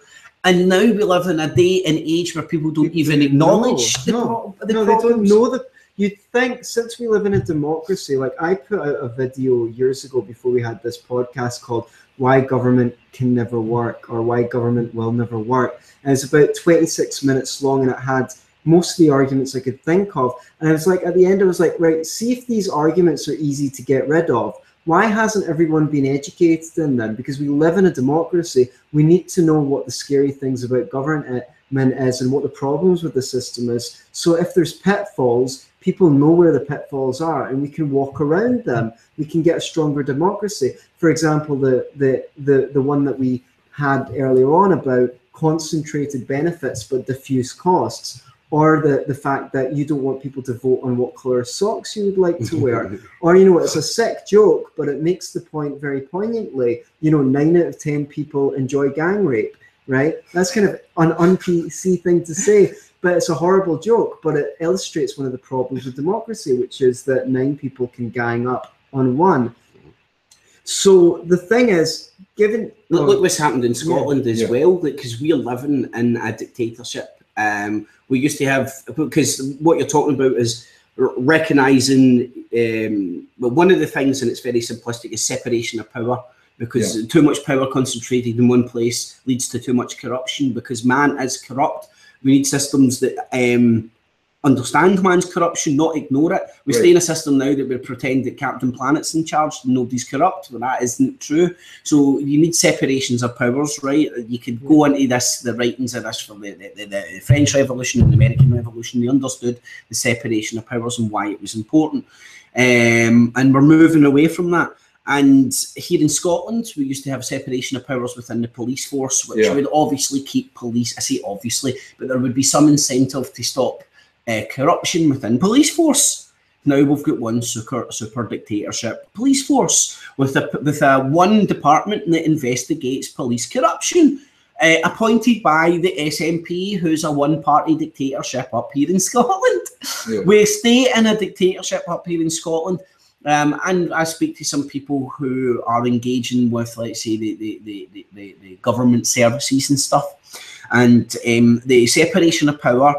And now we live in a day and age where people don't even acknowledge the problems. They don't know that. You'd think, since we live in a democracy, like I put out a video years ago before we had this podcast called Why Government Can Never Work, or Why Government Will Never Work. And it's about 26 minutes long, and it had most of the arguments I could think of. And I was like, at the end, I was like, right, see if these arguments are easy to get rid of. Why hasn't everyone been educated in them? Because we live in a democracy. We need to know what the scary things about government is and what the problems with the system is. So if there's pitfalls, people know where the pitfalls are, and we can walk around them. We can get a stronger democracy. For example, the one that we had earlier on about concentrated benefits but diffuse costs, or the fact that you don't want people to vote on what color socks you would like to wear, or it's a sick joke, but it makes the point very poignantly. 9 out of 10 people enjoy gang rape, right? That's kind of an un-PC thing to say. But it's a horrible joke, but it illustrates one of the problems with democracy, which is that 9 people can gang up on 1. So the thing is, look what's happened in Scotland as well, because we're living in a dictatorship. We used to have, because what you're talking about is recognising, one of the things, and it's very simplistic, is separation of power. Because too much power concentrated in one place leads to too much corruption, because man is corrupt. We need systems that understand man's corruption, not ignore it. We stay in a system now that we pretend that Captain Planet's in charge and nobody's corrupt, but that isn't true. So you need separations of powers, right? You could go into the writings of this for the French Revolution and the American Revolution. They understood the separation of powers and why it was important. And we're moving away from that. And here in Scotland, we used to have separation of powers within the police force, which would obviously keep police, I say obviously, but there would be some incentive to stop corruption within police force. Now we've got one super dictatorship police force with a one department that investigates police corruption. appointed by the SNP, who's a one-party dictatorship up here in Scotland. Yeah. We stay in a dictatorship up here in Scotland. And I speak to some people who are engaging with, let's say, the government services and stuff. And the separation of power,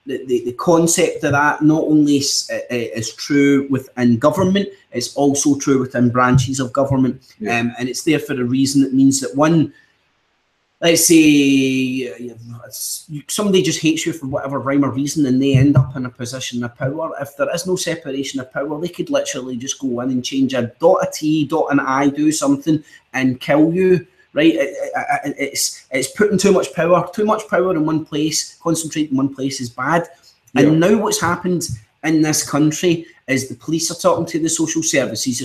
the concept of that not only is true within government, it's also true within branches of government. Yeah. And it's there for a reason. It means that one, let's say somebody just hates you for whatever rhyme or reason and they end up in a position of power. If there is no separation of power, they could literally just go in and change a dot, a T, dot, an I, do something and kill you, right? It's putting too much power in one place, concentrating in one place is bad. Yeah. And now what's happened in this country is the police are talking to the social services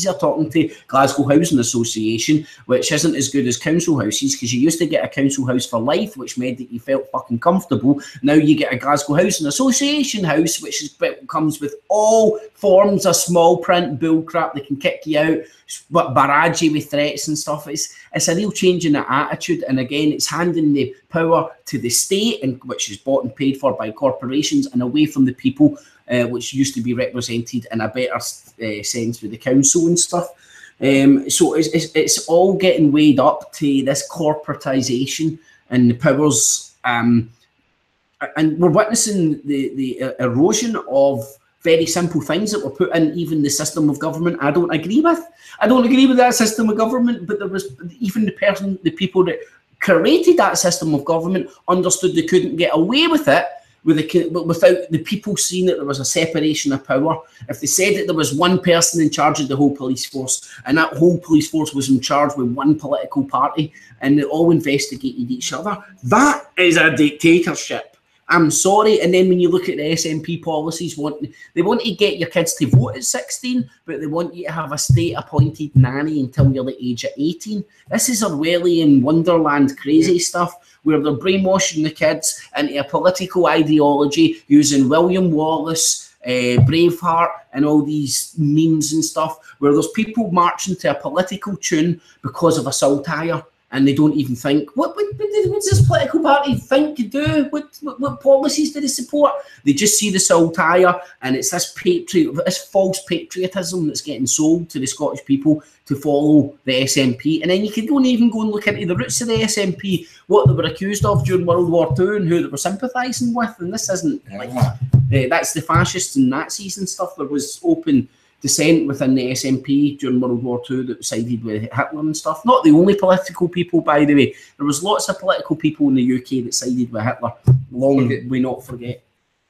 are talking to Glasgow Housing Association, which isn't as good as council houses, because you used to get a council house for life, which made that you felt fucking comfortable. Now you get a Glasgow Housing Association house, which comes with all forms of small print bullcrap that can kick you out, but barrage you with threats and stuff. It's a real change in the attitude, and again, it's handing the power to the state, and which is bought and paid for by corporations, and away from the people, which used to be represented in a better sense with the council and stuff. So it's all getting weighed up to this corporatization and the powers, and we're witnessing the erosion of very simple things that were put in even the system of government I don't agree with. I don't agree with that system of government, but there was even the people that created that system of government understood they couldn't get away with it without the people seeing that there was a separation of power. If they said that there was one person in charge of the whole police force, and that whole police force was in charge with one political party, and they all investigated each other, that is a dictatorship. I'm sorry. And then when you look at the SNP policies, they want to get your kids to vote at 16, but they want you to have a state-appointed nanny until you're the age of 18. This is Orwellian Wonderland crazy stuff, where they're brainwashing the kids into a political ideology using William Wallace, Braveheart, and all these memes and stuff, where there's people marching to a political tune because of a saltire. And they don't even think, what does this political party think to do? What policies do they support? They just see the saltire, and it's this false patriotism that's getting sold to the Scottish people to follow the SNP. And then you can even go and look into the roots of the SNP, what they were accused of during World War II and who they were sympathising with. And this isn't like that's the fascists and Nazis and stuff. There was open dissent within the SNP during World War II that sided with Hitler and stuff. Not the only political people, by the way. There was lots of political people in the UK that sided with Hitler. We not forget.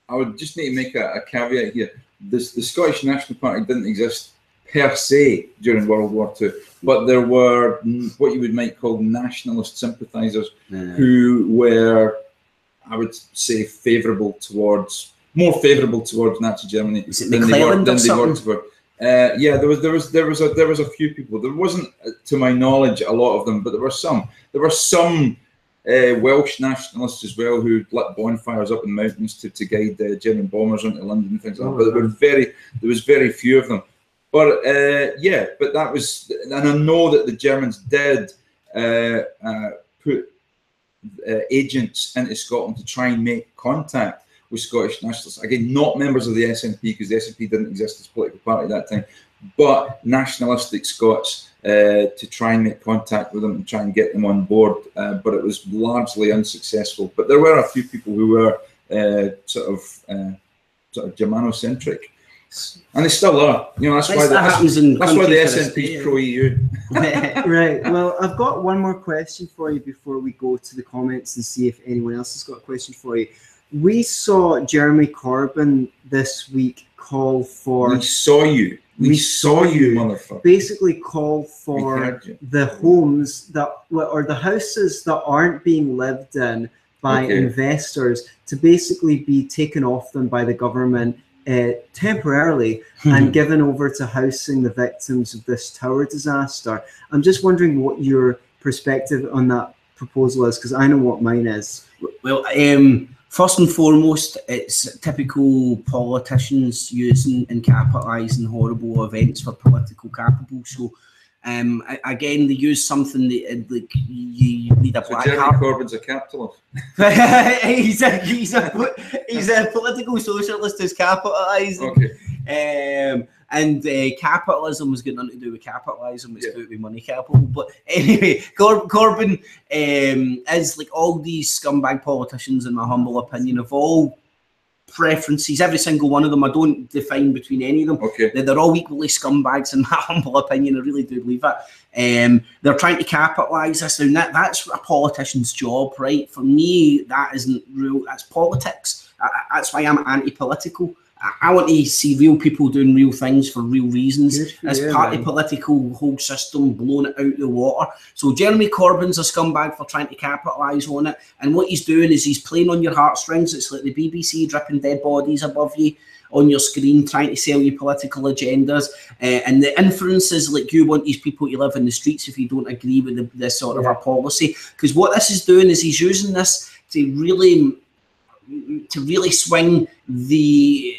I would just need to make a caveat here. The Scottish National Party didn't exist per se during World War II, but there were what you might call nationalist sympathisers who were, I would say, more favourable towards Nazi Germany than they were towards. Yeah, there was a few people. There wasn't, to my knowledge, a lot of them, but there were some. There were some Welsh nationalists as well who lit bonfires up in mountains to guide German bombers into London and things like that. But there was very few of them. But yeah, but that was, and I know that the Germans did put agents into Scotland to try and make contact with Scottish nationalists. Again, not members of the SNP, because the SNP didn't exist as a political party at that time, but nationalistic Scots to try and make contact with them and try and get them on board. But it was largely unsuccessful. But there were a few people who were sort of Germanocentric. And they still are. You know, that's why the SNP is pro-EU. Right. Well, I've got one more question for you before we go to the comments and see if anyone else has got a question for you. We saw Jeremy Corbyn this week call for... We saw you. We saw you, motherfucker. Basically call for the homes that, or the houses that aren't being lived in by investors to basically be taken off them by the government temporarily and given over to housing the victims of this tower disaster. I'm just wondering what your perspective on that proposal is, because I know what mine is. Well, first and foremost, it's typical politicians using and capitalising horrible events for political capital. So Again, they use something that like you need a black Jeremy Corbyn's a capitalist. he's a political socialist who's capitalising. Okay. And capitalism has got nothing to do with capitalism, it's to do with money capital. But anyway, Corbyn is like all these scumbag politicians, in my humble opinion, of all preferences, every single one of them. I don't define between any of them. Okay. They're all equally scumbags, in my humble opinion. I really do believe that. They're trying to capitalise this, and that's a politician's job, right? For me, that isn't real. That's politics. That's why I'm anti-political. I want to see real people doing real things for real reasons. As part of the political whole system blown it out the water. So Jeremy Corbyn's a scumbag for trying to capitalise on it. And what he's doing is he's playing on your heartstrings. It's like the BBC dripping dead bodies above you on your screen, trying to sell you political agendas. And the inference is like you want these people to live in the streets if you don't agree with this sort of a policy. Because what this is doing is he's using this to really swing the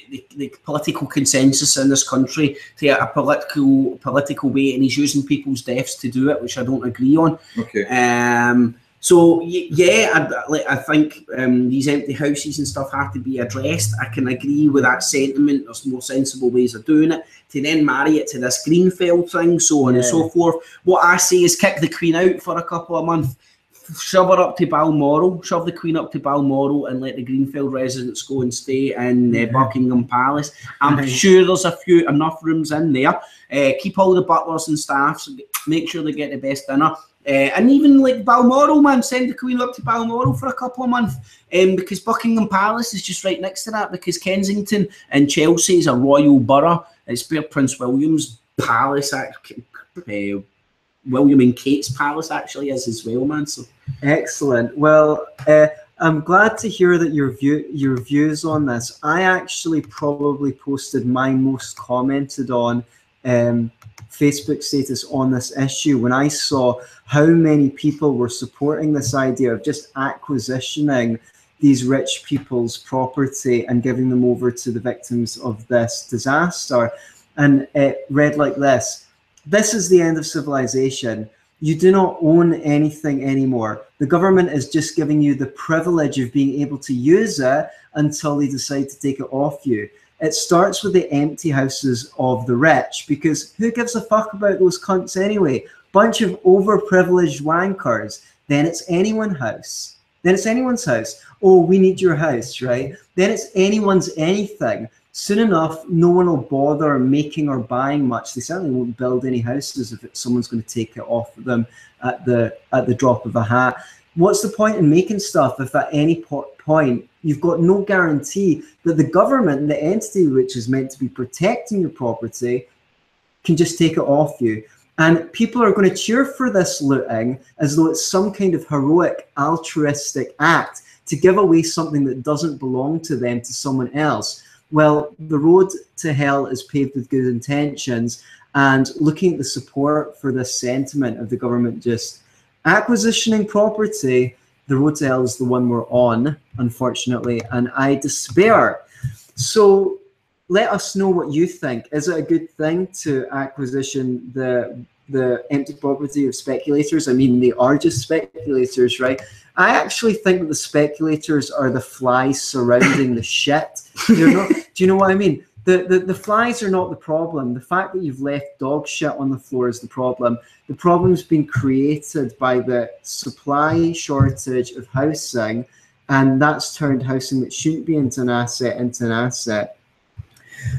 political consensus in this country to a political way, and he's using people's deaths to do it, which I don't agree on. Okay. So yeah, I think these empty houses and stuff have to be addressed. I can agree with that sentiment. There's more sensible ways of doing it. To then marry it to this Grenfell thing, so on and so forth. What I say is kick the Queen out for a couple of months. Shove her up to Balmoral, shove the Queen up to Balmoral, and let the Grenfell residents go and stay in Buckingham Palace. I'm sure there's enough rooms in there. Keep all the butlers and staffs, make sure they get the best dinner. And even like Balmoral, man, send the Queen up to Balmoral for a couple of months, because Buckingham Palace is just right next to that, because Kensington and Chelsea is a royal borough. It's where Prince William's palace, William and Kate's palace actually is as well, man. So excellent. Well, I'm glad to hear that your views on this. I actually probably posted my most commented on Facebook status on this issue when I saw how many people were supporting this idea of just acquisitioning these rich people's property and giving them over to the victims of this disaster. And it read like this: "This is the end of civilization. You do not own anything anymore. The government is just giving you the privilege of being able to use it until they decide to take it off you. It starts with the empty houses of the rich, because who gives a fuck about those cunts anyway? Bunch of overprivileged wankers. Then it's anyone's house. Then it's anyone's house. Oh, we need your house, right? Then it's anyone's anything. Soon enough, no one will bother making or buying much. They certainly won't build any houses if someone's going to take it off of them at the drop of a hat. What's the point in making stuff if at any point you've got no guarantee that the government, the entity which is meant to be protecting your property, can just take it off you? And people are going to cheer for this looting as though it's some kind of heroic, altruistic act to give away something that doesn't belong to them to someone else. Well, the road to hell is paved with good intentions, and looking at the support for this sentiment of the government just acquisitioning property, the road to hell is the one we're on, unfortunately, and I despair. So let us know what you think. Is it a good thing to acquisition the empty property of speculators? I mean, they are just speculators, right? I actually think that the speculators are the flies surrounding the shit. They're not, do you know what I mean? The flies are not the problem. The fact that you've left dog shit on the floor is the problem. The problem's been created by the supply shortage of housing, and that's turned housing that shouldn't be into an asset.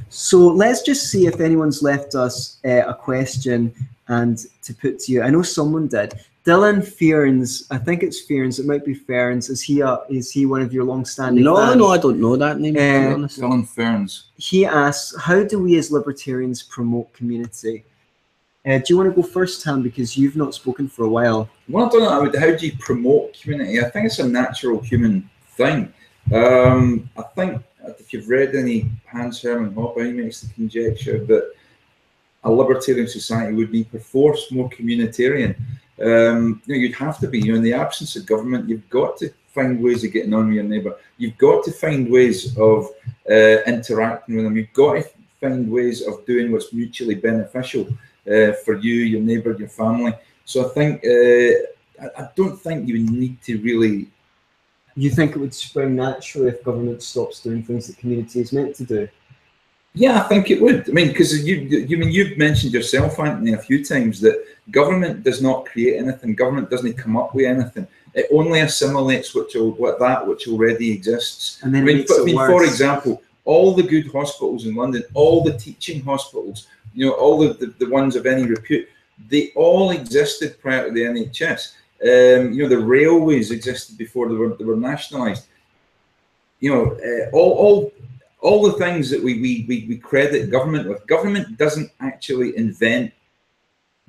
So let's just see if anyone's left us a question and to put to you. I know someone did. Dylan Fearns, I think it's Fearns, it might be Fearns. Is he one of your long-standing fans? No, I don't know that name, to be honest. Dylan Fearns. He asks, how do we as libertarians promote community? Do you want to go first, Tam, because you've not spoken for a while? Well, I don't know, how do you promote community? I think it's a natural human thing. I think if you've read any Hans Hermann Hoppe, he makes the conjecture that a libertarian society would be perforce more communitarian. You'd have to be. In the absence of government, you've got to find ways of getting on with your neighbour. You've got to find ways of interacting with them. You've got to find ways of doing what's mutually beneficial. for you, your neighbour, your family. So I think I don't think you need to really. You think it would spring naturally if government stops doing things that community is meant to do? Yeah, I think it would. I mean, because you've mentioned yourself, Antony, a few times that government does not create anything. Government doesn't come up with anything. It only assimilates which already exists. And then makes it worse. For example, all the good hospitals in London, all the teaching hospitals, all the ones of any repute, they all existed prior to the NHS. The railways existed before they were nationalised. All the things that we credit government with, government doesn't actually invent.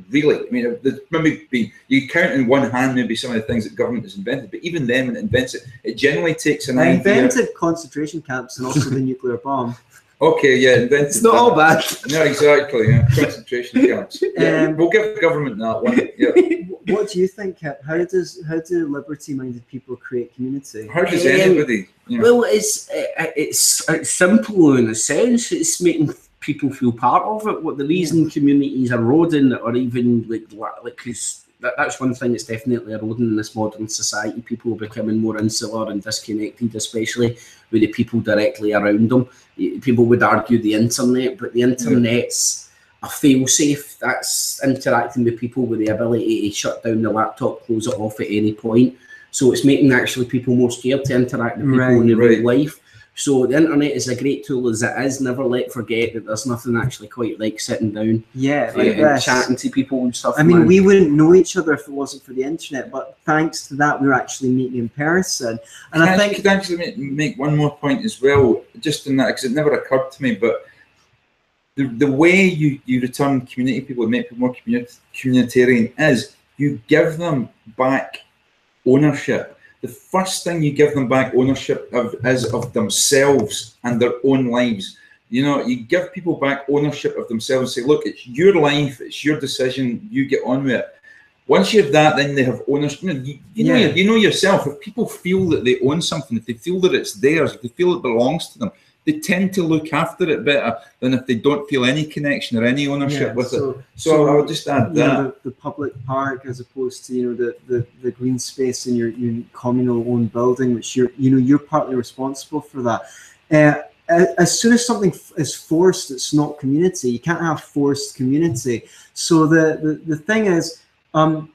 Really, I mean, maybe you count in one hand maybe some of the things that government has invented, but even then, when it invents it, it generally takes an idea. Invented concentration camps and also the nuclear bomb. Okay, yeah, invented. It's not all bad. No, exactly. Yeah, concentration camps. Yeah, we'll give government that one. Yeah. What do you think, Kip? How do liberty-minded people create community? How does anybody? Well, it's simple in a sense. It's making people feel part of it. What the reason communities are eroding, or even because that's one thing that's definitely eroding in this modern society. People are becoming more insular and disconnected, especially with the people directly around them. People would argue the internet, but the internet's a fail-safe. That's interacting with people with the ability to shut down the laptop, close it off at any point. So it's making actually people more scared to interact with people in real life. So the internet is a great tool as it is. Never forget that there's nothing actually quite like sitting down, and chatting to people and stuff. I mean, we wouldn't know each other if it wasn't for the internet, but thanks to that, we're actually meeting in person. And I think could actually make one more point as well, just in that, because it never occurred to me, but the way you return community people and make people more communitarian is you give them back ownership. The first thing you give them back ownership is of themselves and their own lives. You give people back ownership of themselves and say, look, it's your life, it's your decision, you get on with it. Once you have that, then they have ownership. You know yourself. If people feel that they own something, if they feel that it's theirs, if they feel it belongs to them, they tend to look after it better than if they don't feel any connection or any ownership with it. So I would just add that the public park, as opposed to the green space in your communal owned building, which you're partly responsible for that. As soon as something is forced, it's not community. You can't have forced community. So the thing is, in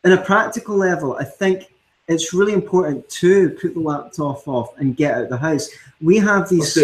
a practical level, I think it's really important to put the laptop off and get out the house. We have these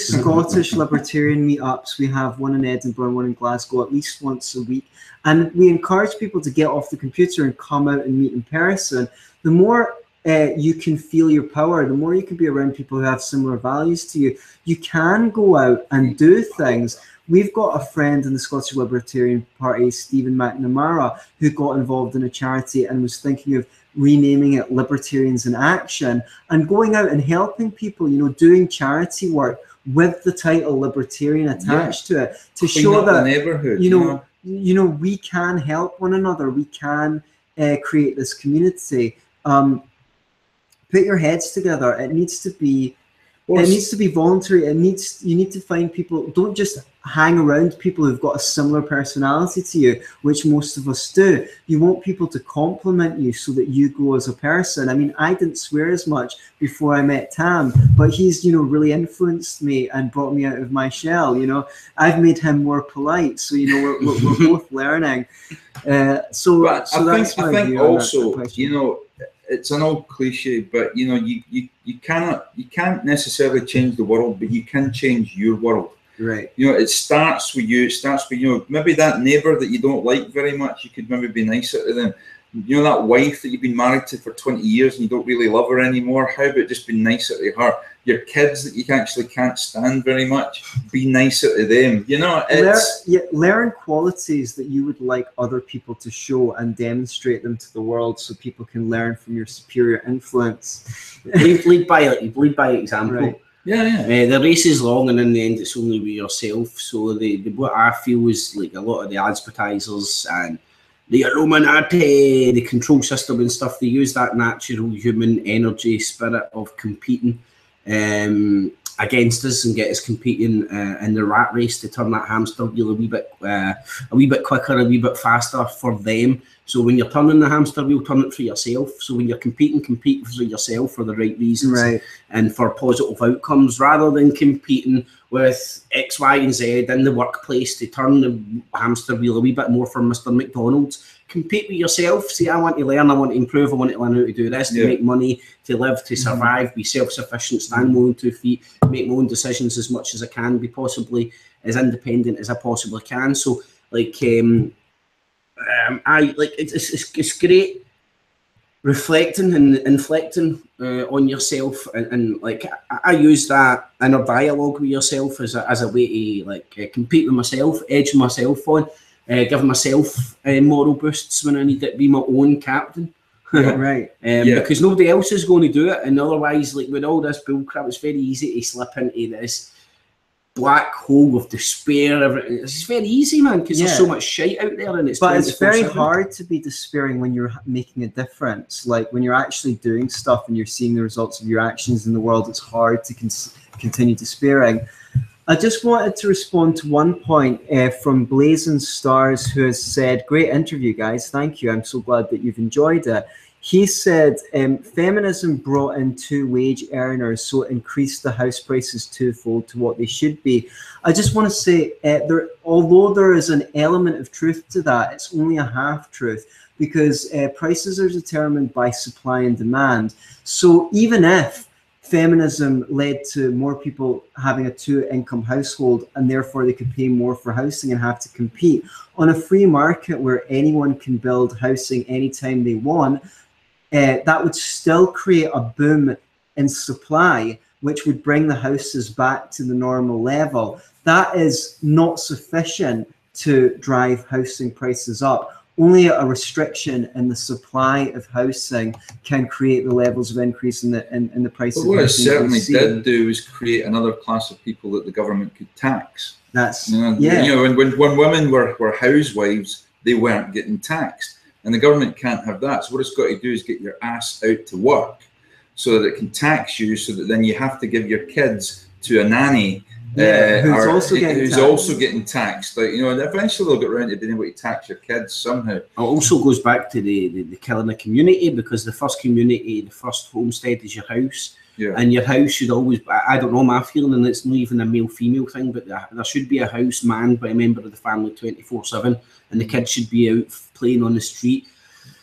Scottish libertarian meetups. We have one in Edinburgh and one in Glasgow at least once a week. And we encourage people to get off the computer and come out and meet in person. The more you can feel your power, the more you can be around people who have similar values to you. You can go out and do things. We've got a friend in the Scottish Libertarian Party, Stephen McNamara, who got involved in a charity and was thinking of renaming it Libertarians in Action, and going out and helping people, doing charity work with the title Libertarian attached to it, to show that the neighborhood, we can help one another. We can create this community. Put your heads together. It needs to be voluntary. You need to find people. Don't just hang around people who've got a similar personality to you, which most of us do. You want people to compliment you so that you grow as a person. I mean, I didn't swear as much before I met Tam, but he's, really influenced me and brought me out of my shell. I've made him more polite. So, we're both learning. I think also, it's an old cliche, but you can't necessarily change the world, but you can change your world. Right. It starts with you. It starts with maybe that neighbour that you don't like very much. You could maybe be nicer to them. That wife that you've been married to for 20 years and you don't really love her anymore. How about just being nicer to her? Your kids that you actually can't stand very much, be nicer to them. Learn qualities that you would like other people to show and demonstrate them to the world, so people can learn from your superior influence. Lead by example. Right. Yeah. The race is long, and in the end, it's only with yourself. So what I feel is like a lot of the advertisers and the Illuminati, the control system and stuff, they use that natural human energy spirit of competing and against us and get us competing in the rat race to turn that hamster wheel a wee bit quicker, a wee bit faster for them. So when you're turning the hamster wheel, turn it for yourself. So when you're competing, compete for yourself for the right reasons and for positive outcomes, rather than competing with X, Y, and Z in the workplace to turn the hamster wheel a wee bit more for Mr. McDonald's. Compete with yourself. See, I want to learn, I want to improve, I want to learn how to do this, to make money, to live, to survive, be self-sufficient, stand on my own 2 feet, make my own decisions as much as I can, be possibly as independent as I possibly can. So, like, it's great reflecting and inflecting on yourself, and like I use that inner dialogue with yourself as a way to like compete with myself, edge myself on. Give myself moral boosts when I need it, be my own captain. Because nobody else is going to do it, and otherwise, like with all this bullcrap, it's very easy to slip into this black hole of despair. It's very easy, man, because there's so much shite out there, and it's very hard to be despairing when you're making a difference. Like when you're actually doing stuff and you're seeing the results of your actions in the world, it's hard to continue despairing. I just wanted to respond to one point from Blazing Stars, who has said, great interview, guys. Thank you. I'm so glad that you've enjoyed it. He said, feminism brought in 2 wage earners, so it increased the house prices twofold to what they should be. I just want to say, although there is an element of truth to that, it's only a half truth, because prices are determined by supply and demand. So even if feminism led to more people having a 2-income household, and therefore they could pay more for housing and have to compete on a free market where anyone can build housing anytime they want, that would still create a boom in supply, which would bring the houses back to the normal level. That is not sufficient to drive housing prices up. Only a restriction in the supply of housing can create the levels of increase in the prices. But what it certainly did do was create another class of people that the government could tax. That's when women were housewives, they weren't getting taxed, and the government can't have that. So what it's got to do is get your ass out to work, so that it can tax you, so that then you have to give your kids to a nanny. Who's also getting taxed. Like, and eventually they'll get around to being able to tax your kids somehow. It also goes back to the killing the community, because the first community, the first homestead is your house. And your house should always, I don't know, my feeling, and it's not even a male-female thing, but there should be a house manned by a member of the family 24/7, and the kids should be out playing on the street.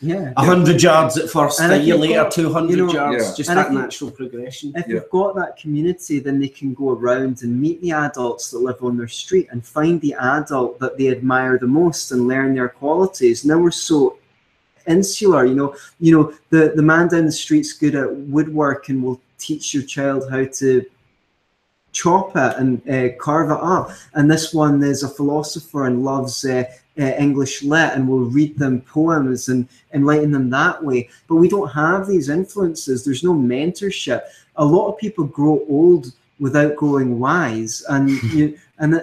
100 yards at first, a year later 200 yards, just that natural progression. If you've got that community, then they can go around and meet the adults that live on their street and find the adult that they admire the most and learn their qualities. Now we're so insular, the man down the street's good at woodwork and will teach your child how to chop it and carve it up, and this one is a philosopher and loves English lit and will read them poems and enlighten them that way. But we don't have these influences. There's no mentorship. A lot of people grow old without growing wise, and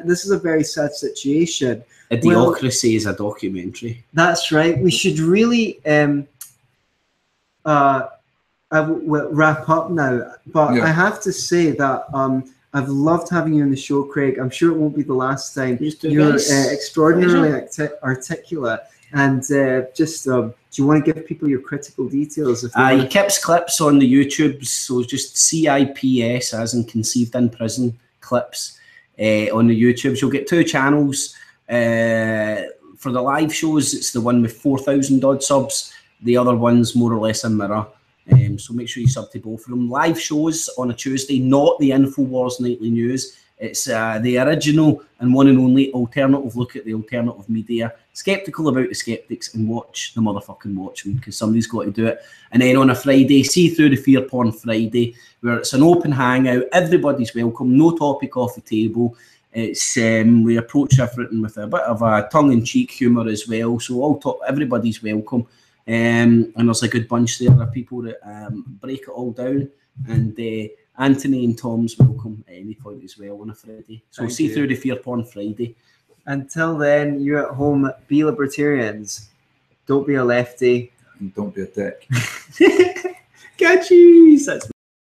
this is a very sad situation. Idiocracy is a documentary. That's right. We should really I will wrap up now, but I have to say that I've loved having you on the show, Craig. I'm sure it won't be the last time. You're extraordinarily articulate, and do you want to give people your critical details? Cips clips on the YouTube, so just CIPS, as in conceived in prison, clips on the YouTube. You'll get 2 channels. For the live shows, it's the one with 4,000 odd subs. The other one's more or less a mirror. So make sure you sub to both of them. Live shows on a Tuesday, not the InfoWars Nightly News. It's the original and one and only alternative look at the alternative media. Skeptical about the skeptics, and watch the motherfucking Watchmen, because somebody's got to do it. And then on a Friday, See Through the Fear Porn Friday, where it's an open hangout. Everybody's welcome. No topic off the table. It's we approach everything with a bit of a tongue-in-cheek humour as well. So everybody's welcome. And there's a good bunch there of people that break it all down, and Antony and Tom's welcome at any point as well on a Friday. So See Through the Fear Porn Friday. Until then, you at home, be libertarians. Don't be a lefty. And don't be a dick. Catchies! That's